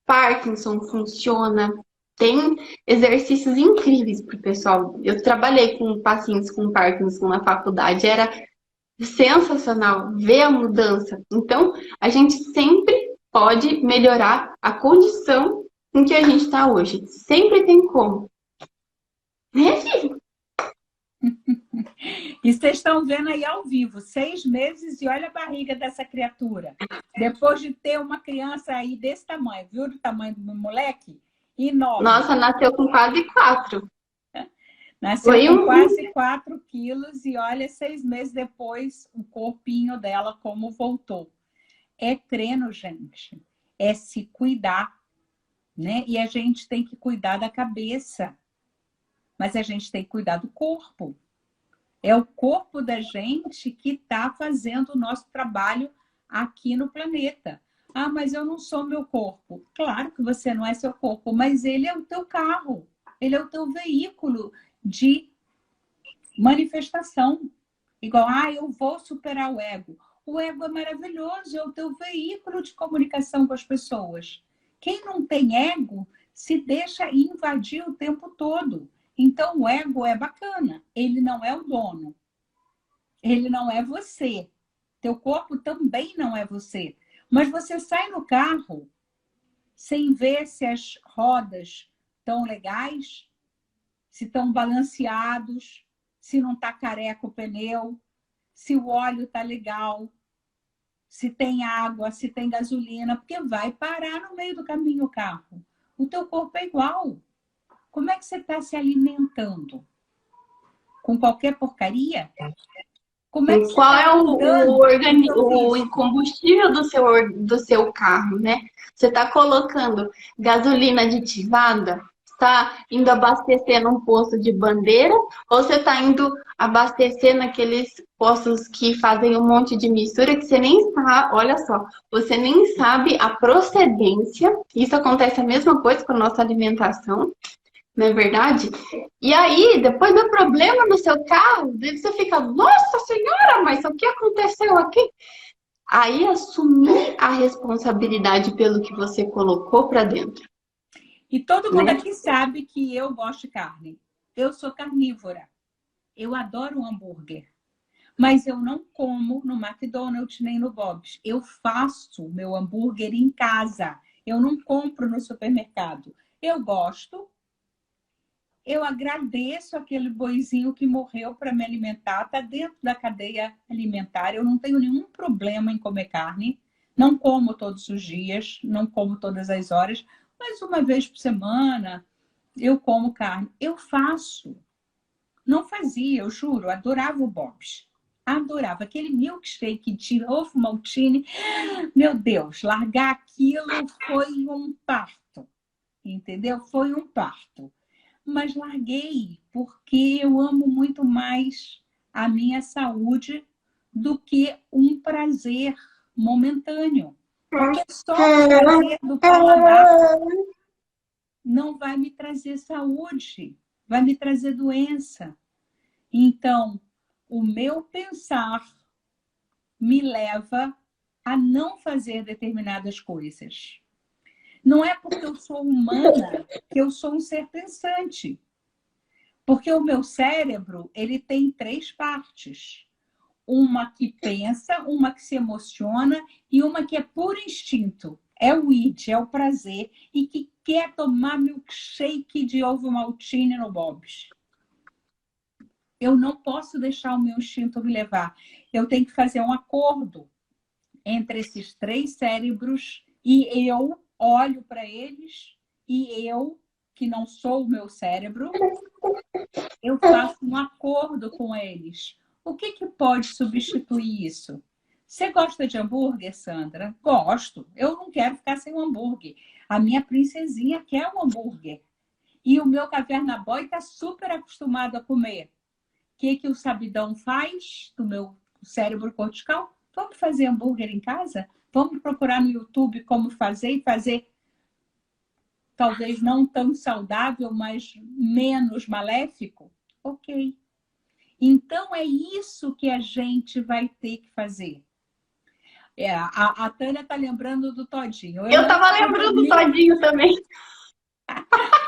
Parkinson funciona. Tem exercícios incríveis para o pessoal. Eu trabalhei com pacientes com Parkinson na faculdade, era sensacional ver a mudança. Então, a gente sempre pode melhorar a condição em que a gente está hoje. Sempre tem como. Né, filho? E vocês estão vendo aí ao vivo, 6 meses e olha a barriga dessa criatura. Depois de ter uma criança aí desse tamanho, viu o tamanho do meu moleque? Enorme. Nossa, nasceu com quase 4. Nasceu com quase 4 quilos e olha, 6 meses depois, o corpinho dela como voltou. É treino, gente. É se cuidar, né? E a gente tem que cuidar da cabeça. Mas a gente tem que cuidar do corpo. É o corpo da gente que está fazendo o nosso trabalho aqui no planeta. Ah, mas eu não sou meu corpo. Claro que você não é seu corpo, mas ele é o teu carro. Ele é o teu veículo de manifestação. Igual, eu vou superar o ego. O ego é maravilhoso, é o teu veículo de comunicação com as pessoas. Quem não tem ego se deixa invadir o tempo todo. Então, o ego é bacana. Ele não é o dono. Ele não é você. Teu corpo também não é você. Mas você sai no carro sem ver se as rodas estão legais, se estão balanceados, se não está careca o pneu, se o óleo está legal, se tem água, se tem gasolina, porque vai parar no meio do caminho o carro. O teu corpo é igual. Como é que você está se alimentando? Com qualquer porcaria? Como é que Qual é o combustível do seu carro, né? Você está colocando gasolina aditivada? Está indo abastecer num posto de bandeira? Ou você está indo abastecer naqueles postos que fazem um monte de mistura que você nem sabe, olha só, você nem sabe a procedência. Isso acontece a mesma coisa com a nossa alimentação. Não é verdade? E aí, depois do problema no seu carro, você fica, nossa senhora, mas o que aconteceu aqui? Aí, assumir a responsabilidade pelo que você colocou para dentro. E todo mundo aqui sabe que eu gosto de carne. Eu sou carnívora. Eu adoro um hambúrguer. Mas eu não como no McDonald's nem no Bob's. Eu faço o meu hambúrguer em casa. Eu não compro no supermercado. Eu gosto. Eu agradeço aquele boizinho que morreu para me alimentar. Está dentro da cadeia alimentar. Eu não tenho nenhum problema em comer carne. Não como todos os dias. Não como todas as horas. Mas uma vez por semana eu como carne. Eu faço. Não fazia, eu juro. Adorava o Bob's. Adorava. Aquele milkshake de ovo maltine. Meu Deus, largar aquilo foi um parto. Entendeu? Foi um parto. Mas larguei porque eu amo muito mais a minha saúde do que um prazer momentâneo. Porque só o prazer do paladar não vai me trazer saúde. vai me trazer doença. Então, o meu pensar me leva a não fazer determinadas coisas. Não é porque eu sou humana que eu sou um ser pensante. Porque o meu cérebro, ele tem 3 partes. Uma que pensa, uma que se emociona e uma que é por instinto. É o id, é o prazer e que quer tomar milkshake de ovo maltine no Bob's. Eu não posso deixar o meu instinto me levar. Eu tenho que fazer um acordo entre esses 3 cérebros e eu olho para eles e eu, que não sou o meu cérebro, eu faço um acordo com eles. O que pode substituir isso? Você gosta de hambúrguer, Sandra? Gosto. Eu não quero ficar sem um hambúrguer. A minha princesinha quer um hambúrguer. E o meu caverna boy está super acostumado a comer. O que o sabidão faz do meu cérebro cortical? Vamos fazer hambúrguer em casa? Vamos procurar no YouTube como fazer e fazer talvez não tão saudável, mas menos maléfico? Ok. Então, é isso que a gente vai ter que fazer. A Tânia está lembrando do todinho. Eu estava lembrando do todinho também.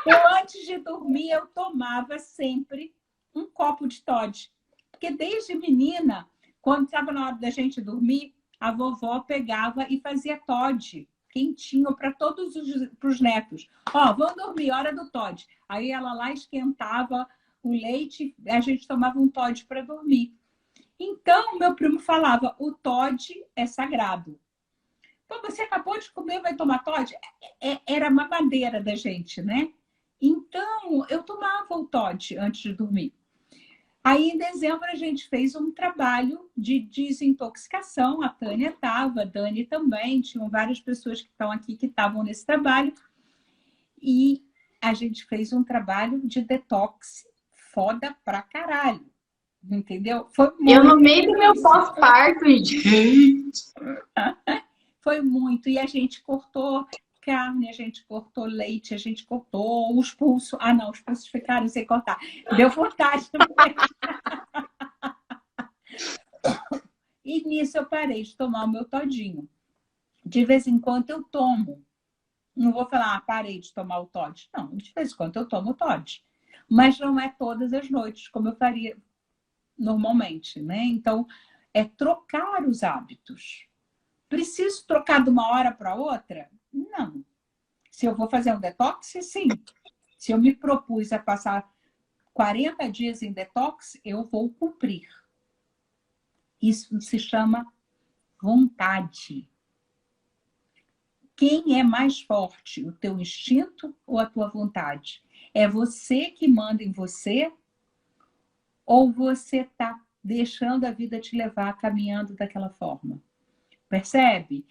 Eu, antes de dormir, eu tomava sempre um copo de Toddy. Porque desde menina, quando estava na hora da gente dormir, a vovó pegava e fazia Toddy quentinho para todos os netos. Ó, vamos dormir, hora do Toddy. Aí ela lá esquentava o leite, a gente tomava um Toddy para dormir. Então, meu primo falava, o Toddy é sagrado. Pô, você acabou de comer, vai tomar Toddy? Era uma madeira da gente, né? Então, eu tomava o Toddy antes de dormir. Aí, em dezembro, a gente fez um trabalho de desintoxicação. A Tânia estava, a Dani também. Tinham várias pessoas que estão aqui que estavam nesse trabalho. E a gente fez um trabalho de detox foda pra caralho. Entendeu? Foi muito. Eu no meio do meu pós-parto, gente. Foi muito. E a gente cortou carne, a gente cortou leite, a gente cortou os pulsos. Ah, não, os pulsos ficaram sem cortar. Deu vontade também. E nisso eu parei de tomar o meu todinho. De vez em quando eu tomo. Não vou falar, parei de tomar o Toddy. Não, de vez em quando eu tomo o Toddy. Mas não é todas as noites, como eu faria normalmente, né? Então, é trocar os hábitos. Preciso trocar de uma hora para outra? Não. Se eu vou fazer um detox, sim. Se eu me propus a passar 40 dias em detox, eu vou cumprir. Isso se chama vontade. Quem é mais forte, o teu instinto ou a tua vontade? É você que manda em você ou você está deixando a vida te levar caminhando daquela forma? Percebe?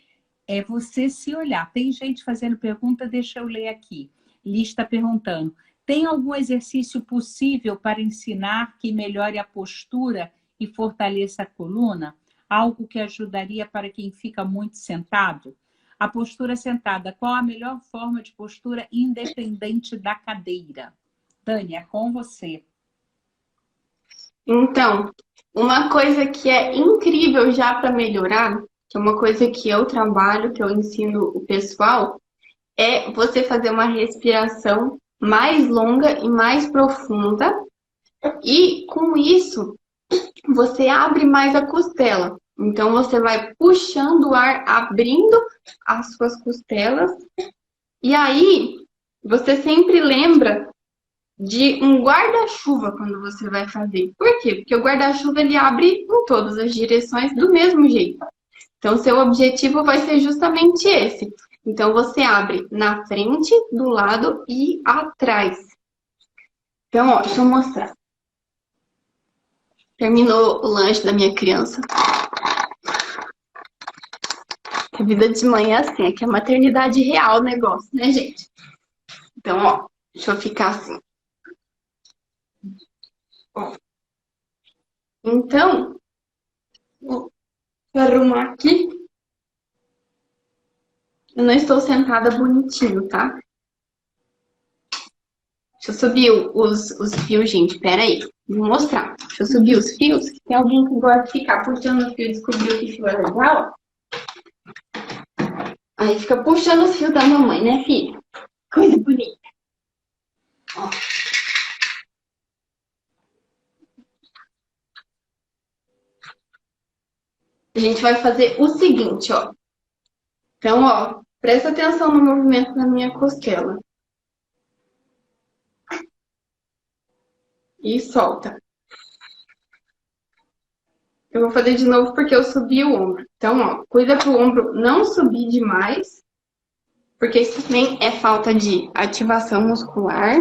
É você se olhar. Tem gente fazendo pergunta, deixa eu ler aqui. Liz está perguntando, tem algum exercício possível para ensinar que melhore a postura e fortaleça a coluna? Algo que ajudaria para quem fica muito sentado? A postura sentada, qual a melhor forma de postura independente da cadeira? Dani, é com você. Então, uma coisa que é incrível já para melhorar, que é uma coisa que eu trabalho, que eu ensino o pessoal, é você fazer uma respiração mais longa e mais profunda. E com isso, você abre mais a costela. Então, você vai puxando o ar, abrindo as suas costelas. E aí, você sempre lembra de um guarda-chuva quando você vai fazer. Por quê? Porque o guarda-chuva ele abre em todas as direções do mesmo jeito. Então, seu objetivo vai ser justamente esse. Então, você abre na frente, do lado e atrás. Então, ó, deixa eu mostrar. Terminou o lanche da minha criança. A vida de mãe é assim, é que é maternidade real o negócio, né, gente? Então, ó, deixa eu ficar assim. Ó. Então, vou arrumar aqui. Eu não estou sentada bonitinho, tá? Deixa Deixa eu subir os fios, gente. Pera aí. Vou mostrar. Deixa eu subir os fios. Tem alguém que gosta de ficar puxando o fio e descobriu que fio é legal. Aí fica puxando os fios da mamãe, né, filha? Coisa bonita. Ó. A gente vai fazer o seguinte, ó. Então, ó, presta atenção no movimento da minha costela. E solta. Eu vou fazer de novo porque eu subi o ombro. Então, ó, cuida pro ombro não subir demais, porque isso também é falta de ativação muscular.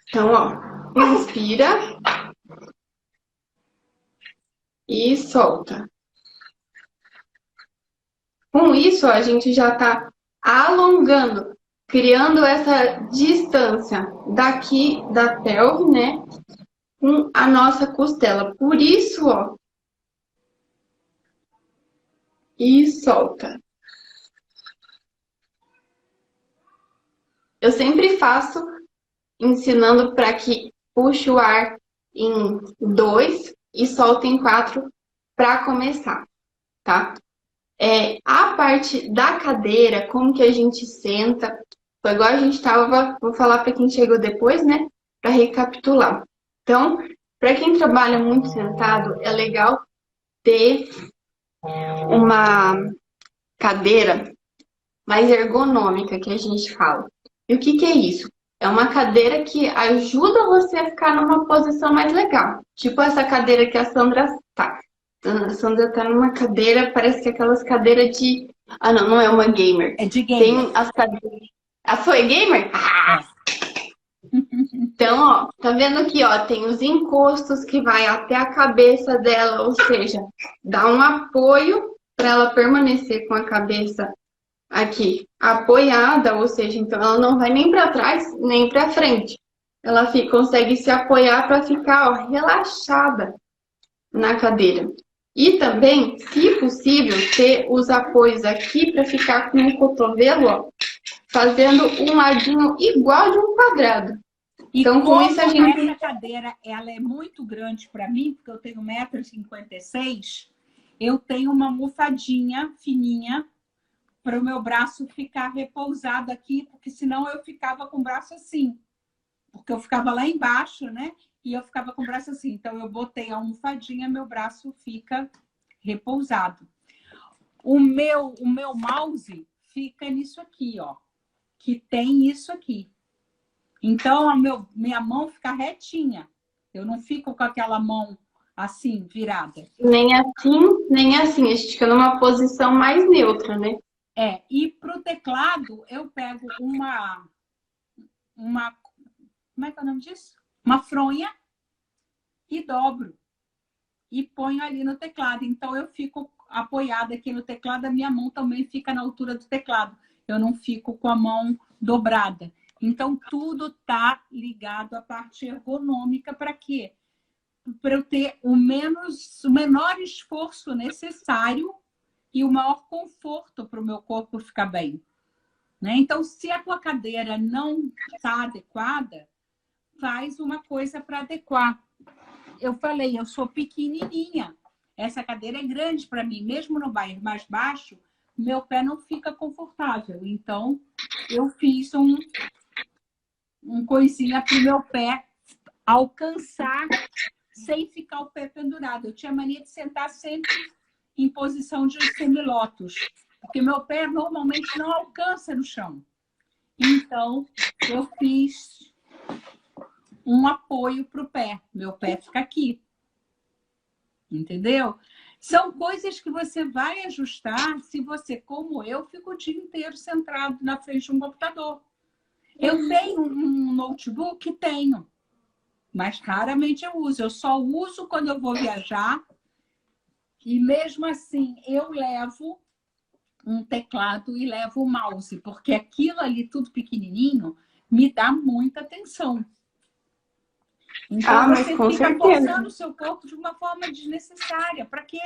Então, ó, inspira e solta. Com isso, ó, a gente já tá alongando, criando essa distância daqui da pelve, né, com a nossa costela. Por isso, ó, e solta. Eu sempre faço ensinando para que puxe o ar em 2 e solta em 4 para começar, tá? A parte da cadeira, como que a gente senta, foi igual a gente tava, vou falar para quem chegou depois, né, para recapitular. Então, para quem trabalha muito sentado, é legal ter uma cadeira mais ergonômica, que a gente fala. E o que é isso? É uma cadeira que ajuda você a ficar numa posição mais legal. Tipo essa cadeira que a Sandra tá. A Sandra tá numa cadeira, parece que aquelas cadeiras de... Ah, não, não é uma gamer. É de gamer. Tem as cadeiras... A sua é gamer? Ah! Então, ó, tá vendo aqui, ó, tem os encostos que vai até a cabeça dela, ou seja, dá um apoio para ela permanecer com a cabeça aqui apoiada, ou seja, então ela não vai nem para trás, nem para frente. Ela consegue se apoiar para ficar, ó, relaxada na cadeira. E também, se possível, ter os apoios aqui para ficar com o cotovelo, ó, fazendo um ladinho igual de um quadrado. E então, com isso a gente... essa cadeira ela é muito grande para mim, porque eu tenho 1,56 m, eu tenho uma almofadinha fininha para o meu braço ficar repousado aqui, porque senão eu ficava com o braço assim. Porque eu ficava lá embaixo, né? E eu ficava com o braço assim. Então, eu botei a almofadinha, meu braço fica repousado. O meu mouse fica nisso aqui, ó. Que tem isso aqui. Então, minha mão fica retinha. Eu não fico com aquela mão assim, virada. Nem assim. A gente fica numa posição mais neutra, né? E para o teclado, eu pego uma... Como é que é o nome disso? Uma fronha e dobro. E ponho ali no teclado. Então, eu fico apoiada aqui no teclado, a minha mão também fica na altura do teclado. Eu não fico com a mão dobrada. Então, tudo está ligado à parte ergonômica para quê? Para eu ter o menor esforço necessário e o maior conforto para o meu corpo ficar bem. Né? Então, se a tua cadeira não está adequada, faz uma coisa para adequar. Eu falei, eu sou pequenininha. Essa cadeira é grande para mim. Mesmo no bairro mais baixo, meu pé não fica confortável. Então, eu fiz um coisinha para o meu pé alcançar sem ficar o pé pendurado. Eu tinha mania de sentar sempre em posição de semilótus, porque meu pé normalmente não alcança no chão. Então, eu fiz um apoio para o pé. Meu pé fica aqui. Entendeu? São coisas que você vai ajustar se você, como eu, fica o dia inteiro sentado na frente de um computador. Eu tenho um notebook? Tenho. Mas raramente eu uso. Eu só uso quando eu vou viajar. E mesmo assim, eu levo um teclado e levo o mouse. Porque aquilo ali, tudo pequenininho, me dá muita atenção. Então mas você com fica certeza. forçando o seu corpo de uma forma desnecessária. Para quê?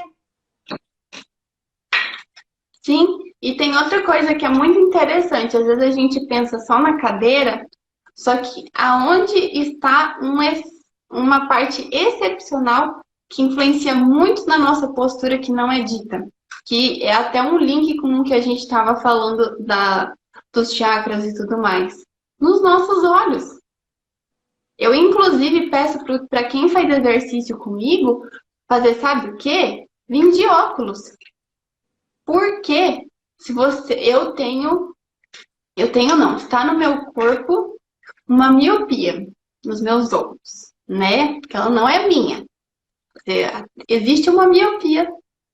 Sim, e tem outra coisa que é muito interessante. Às vezes a gente pensa só na cadeira, só que aonde está uma parte excepcional que influencia muito na nossa postura que não é dita. Que é até um link com o que a gente estava falando dos chakras e tudo mais. Nos nossos olhos. Eu, inclusive, peço para quem faz exercício comigo fazer, sabe o quê? Vim de óculos. Por quê? Se você, não, está no meu corpo uma miopia nos meus olhos, né? Que ela não é minha. Existe uma miopia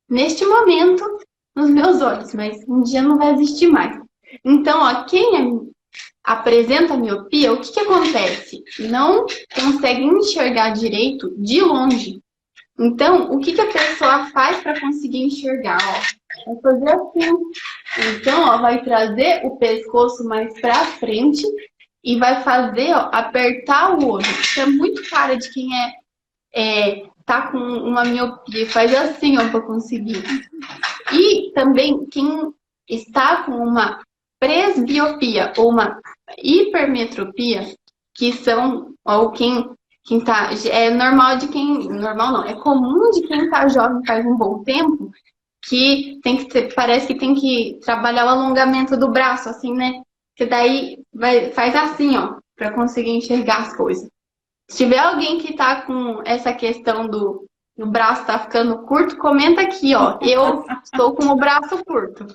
neste momento nos meus olhos, mas um dia não vai existir mais. Então, ó, quem apresenta miopia, o que que acontece? Não consegue enxergar direito de longe. Então, o que que a pessoa faz para conseguir enxergar? Ó, vai fazer assim. Então, ó, vai trazer o pescoço mais para frente e vai fazer, ó, apertar o olho. Isso é muito cara de quem tá com uma miopia. Faz assim, ó, para conseguir. E também quem está com uma presbiopia ou uma hipermetropia, que são, ou quem tá, é normal de quem, normal não, é comum de quem tá jovem faz um bom tempo, que tem que ter, parece que tem que trabalhar o alongamento do braço, assim, né? Que daí faz assim, ó, para conseguir enxergar as coisas. Se tiver alguém que tá com essa questão do braço tá ficando curto, comenta aqui, ó. Eu estou com o braço curto.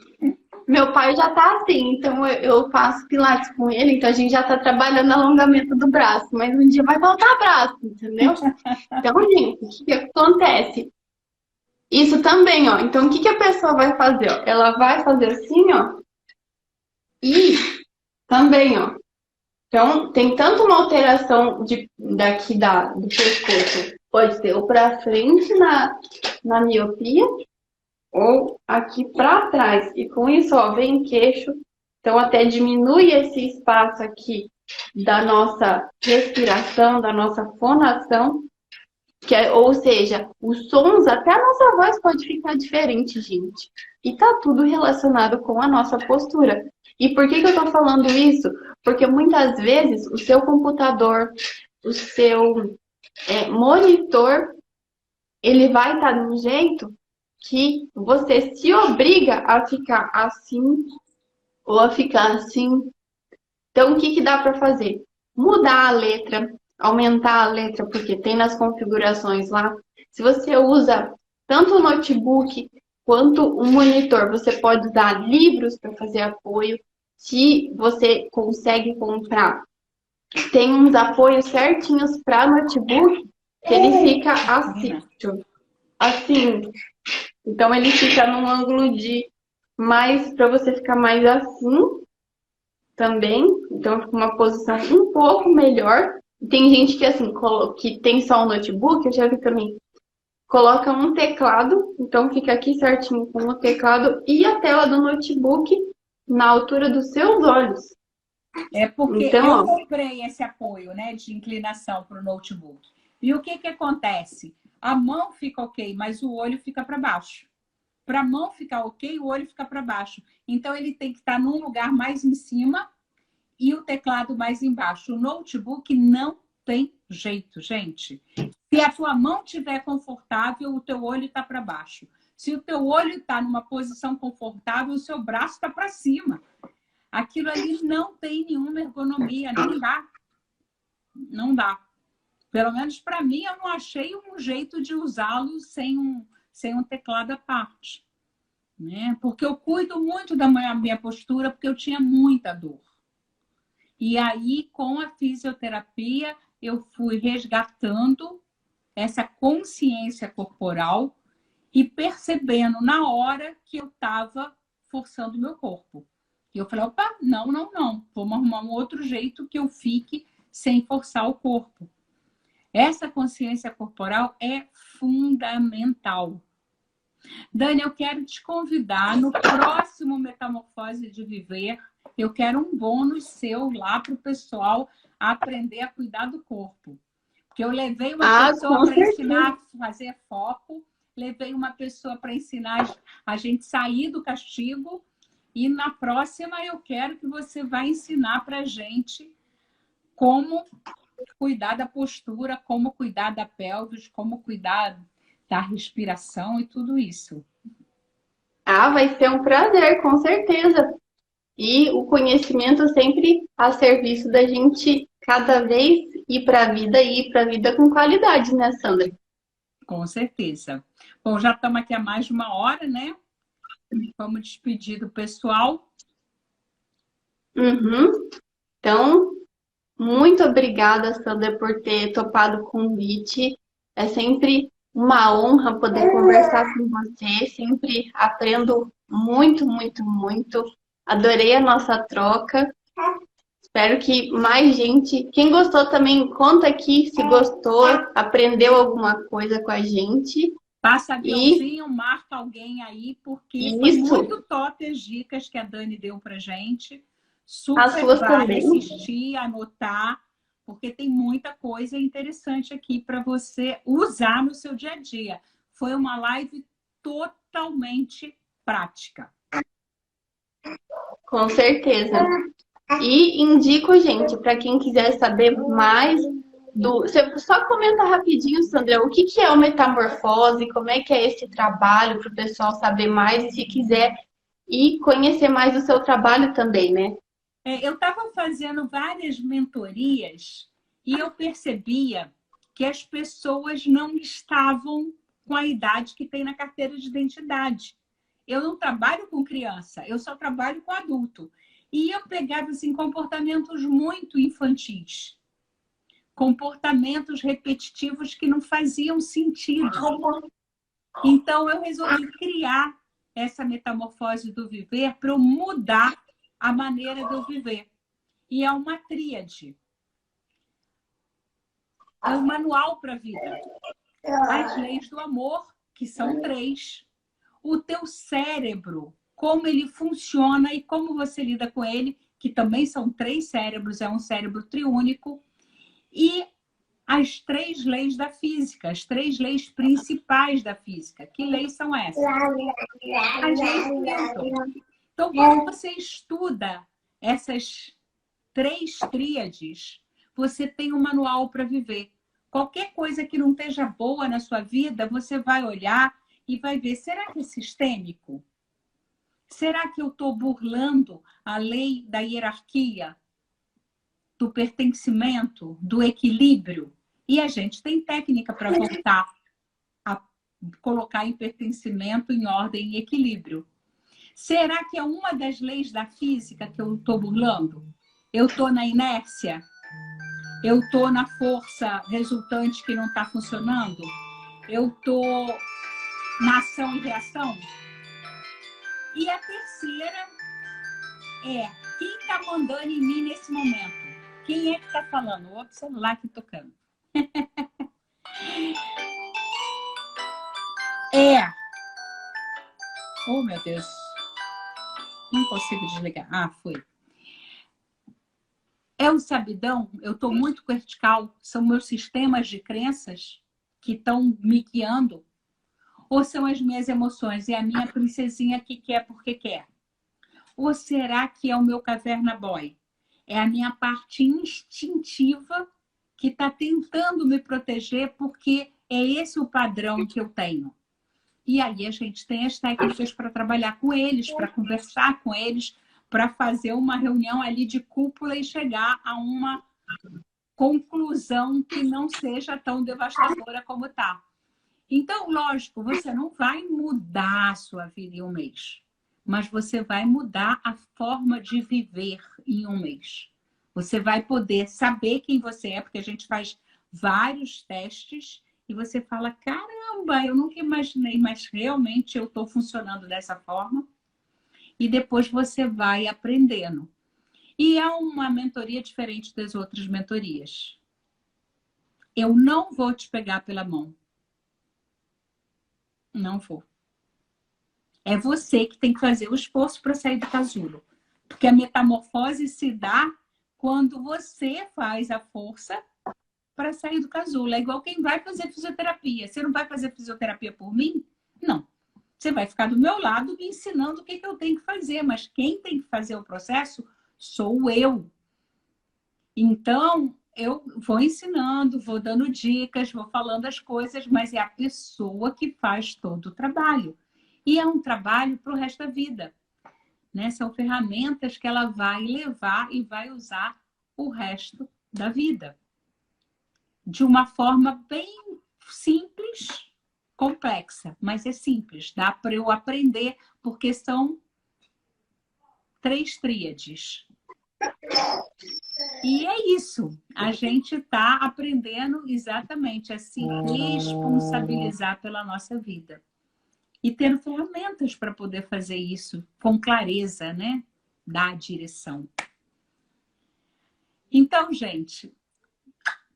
Meu pai já tá assim, então eu faço pilates com ele, então a gente já tá trabalhando alongamento do braço, mas um dia vai faltar braço, entendeu? Então, gente, o que acontece? Isso também, ó. Então, o que a pessoa vai fazer, ó? Ela vai fazer assim, ó. E também, ó. Então, tem tanto uma alteração daqui do pescoço, pode ser ou para frente na miopia, ou aqui para trás. E com isso, ó, vem queixo. Então, até diminui esse espaço aqui da nossa respiração, da nossa fonação. Ou seja, os sons, até a nossa voz pode ficar diferente, gente. E tá tudo relacionado com a nossa postura. E por que eu tô falando isso? Porque muitas vezes o seu computador, o seu monitor, ele vai estar de um jeito que você se obriga a ficar assim ou a ficar assim. Então, o que dá para fazer? Mudar a letra, aumentar a letra, porque tem nas configurações lá. Se você usa tanto o notebook quanto o monitor, você pode usar livros para fazer apoio. Se você consegue comprar, tem uns apoios certinhos para notebook, que ele fica assim. Então, ele fica num ângulo de mais, para você ficar mais assim também. Então, fica uma posição um pouco melhor. Tem gente que, assim, que tem só um notebook, eu já vi também, coloca um teclado, então fica aqui certinho com o teclado e a tela do notebook na altura dos seus olhos. É porque então, eu comprei esse apoio, né, de inclinação para o notebook. E o que acontece? A mão fica ok, mas o olho fica para baixo. Para a mão ficar ok, o olho fica para baixo. Então, ele tem que estar num lugar mais em cima e o teclado mais embaixo. O notebook não tem jeito, gente. Se a tua mão estiver confortável, o teu olho está para baixo. Se o teu olho está numa posição confortável, o seu braço está para cima. Aquilo ali não tem nenhuma ergonomia, não dá. Não dá. Pelo menos para mim, eu não achei um jeito de usá-lo sem um teclado à parte. Né? Porque eu cuido muito da minha postura, porque eu tinha muita dor. E aí, com a fisioterapia, eu fui resgatando essa consciência corporal e percebendo na hora que eu estava forçando o meu corpo. E eu falei, opa, não. Vamos arrumar um outro jeito que eu fique sem forçar o corpo. Essa consciência corporal é fundamental. Dani, eu quero te convidar no próximo Metamorfose de Viver. Eu quero um bônus seu lá para o pessoal aprender a cuidar do corpo. Porque eu levei uma pessoa com para certeza. ensinar a fazer foco, levei uma pessoa para ensinar a gente sair do castigo, e na próxima eu quero que você vá ensinar para a gente como cuidar da postura, como cuidar da pelvis, como cuidar da respiração e tudo isso. Ah, vai ser um prazer, com certeza. E o conhecimento sempre a serviço da gente cada vez ir para a vida e ir para a vida com qualidade, né, Sandra? Com certeza. Bom, já estamos aqui há mais de 1 hora, né? Vamos despedir do pessoal. Uhum. Então, muito obrigada, Sandra, por ter topado o convite. É sempre uma honra poder conversar com você. Sempre aprendo muito, muito, muito. Adorei a nossa troca. Espero que mais gente. Quem gostou também, conta aqui se gostou, aprendeu alguma coisa com a gente. Passa E aviãozinho, marca alguém aí, porque foi isso, muito top as dicas que a Dani deu pra gente. as Super suas vale também. assistir, anotar, porque tem muita coisa interessante aqui para você usar no seu dia a dia. Foi uma live totalmente prática. Com certeza. E indico, gente, para quem quiser saber mais do. Você só comenta rapidinho, Sandra, o que que é o Metamorfose, como é que é esse trabalho, para o pessoal saber mais, e se quiser ir conhecer mais o seu trabalho também, né? Eu estava fazendo várias mentorias e eu percebia que as pessoas não estavam com a idade que tem na carteira de identidade. Eu não trabalho com criança, eu só trabalho com adulto. E eu pegava assim, comportamentos muito infantis, comportamentos repetitivos que não faziam sentido. Então, eu resolvi criar essa metamorfose do viver para eu mudar a maneira de eu viver. E é uma tríade. É um manual para a vida. As leis do amor, que são 3. O teu cérebro, como ele funciona e como você lida com ele, que também são 3 cérebros, é um cérebro triúnico. E as 3 leis da física, as 3 leis principais da física. Que leis são essas? As leis de Newton. Então, quando você estuda essas 3 tríades, você tem um manual para viver. Qualquer coisa que não esteja boa na sua vida, você vai olhar e vai ver, será que é sistêmico? Será que eu estou burlando a lei da hierarquia, do pertencimento, do equilíbrio? E a gente tem técnica para voltar a colocar em pertencimento, em ordem e equilíbrio. Será que é uma das leis da física que eu estou burlando? Eu estou na inércia? Eu estou na força resultante que não está funcionando? Eu estou na ação e reação? E a terceira é, quem está mandando em mim nesse momento? Quem é que está falando? O outro celular aqui tocando. Oh, meu Deus. Não consigo desligar. Ah, foi. É o sabidão, eu estou muito vertical, são meus sistemas de crenças que estão me guiando, ou são as minhas emoções, é a minha princesinha que quer porque quer? Ou será que é o meu caverna boy? É a minha parte instintiva que está tentando me proteger porque é esse o padrão que eu tenho. E aí a gente tem as técnicas para trabalhar com eles, para conversar com eles, para fazer uma reunião ali de cúpula e chegar a uma conclusão que não seja tão devastadora como está. Então, lógico, você não vai mudar a sua vida em um mês, mas você vai mudar a forma de viver em um mês. Você vai poder saber quem você é, porque a gente faz vários testes e você fala, caramba, eu nunca imaginei, mas realmente eu estou funcionando dessa forma. E depois você vai aprendendo. E é uma mentoria diferente das outras mentorias. Eu não vou te pegar pela mão. Não vou. É você que tem que fazer o esforço para sair do casulo. Porque a metamorfose se dá quando você faz a força para sair do casulo. É igual quem vai fazer fisioterapia. Você não vai fazer fisioterapia por mim? Não. Você vai ficar do meu lado me ensinando o que eu tenho que fazer, mas quem tem que fazer o processo sou eu. Então, eu vou ensinando, vou dando dicas, vou falando as coisas, mas é a pessoa que faz todo o trabalho. E é um trabalho para o resto da vida, né? São ferramentas que ela vai levar e vai usar o resto da vida. De uma forma bem simples, complexa, mas é simples. Dá para eu aprender, porque são 3 tríades. E é isso. A gente está aprendendo exatamente a se responsabilizar pela nossa vida. E tendo ferramentas para poder fazer isso com clareza, né? Da direção. Então, gente,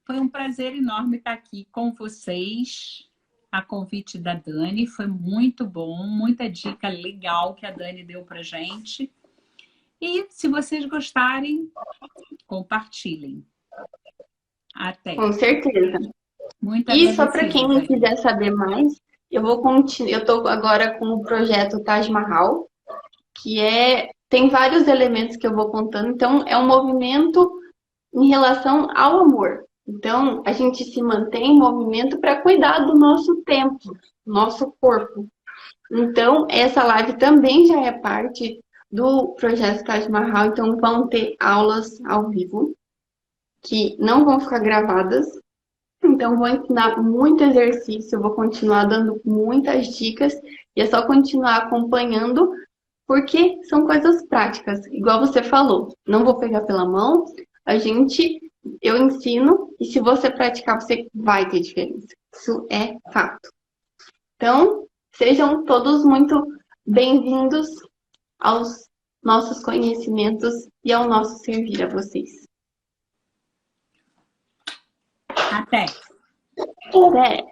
foi um prazer enorme estar aqui com vocês. A convite da Dani foi muito bom, muita dica legal que a Dani deu pra gente. E se vocês gostarem, compartilhem. Até. Com certeza. Muito E só para agradecida, quem Dani. quiser saber mais, eu vou continuar. Eu estou agora com o projeto Taj Mahal, que tem vários elementos que eu vou contando. Então, é um movimento em relação ao amor. Então, a gente se mantém em movimento para cuidar do nosso tempo, nosso corpo. Então, essa live também já é parte do projeto Taj Mahal. Então, vão ter aulas ao vivo, que não vão ficar gravadas. Então, vou ensinar muito exercício, vou continuar dando muitas dicas. E é só continuar acompanhando, porque são coisas práticas. Igual você falou, não vou pegar pela mão. Eu ensino, e se você praticar, você vai ter diferença. Isso é fato. Então, sejam todos muito bem-vindos aos nossos conhecimentos e ao nosso servir a vocês. Até. Até!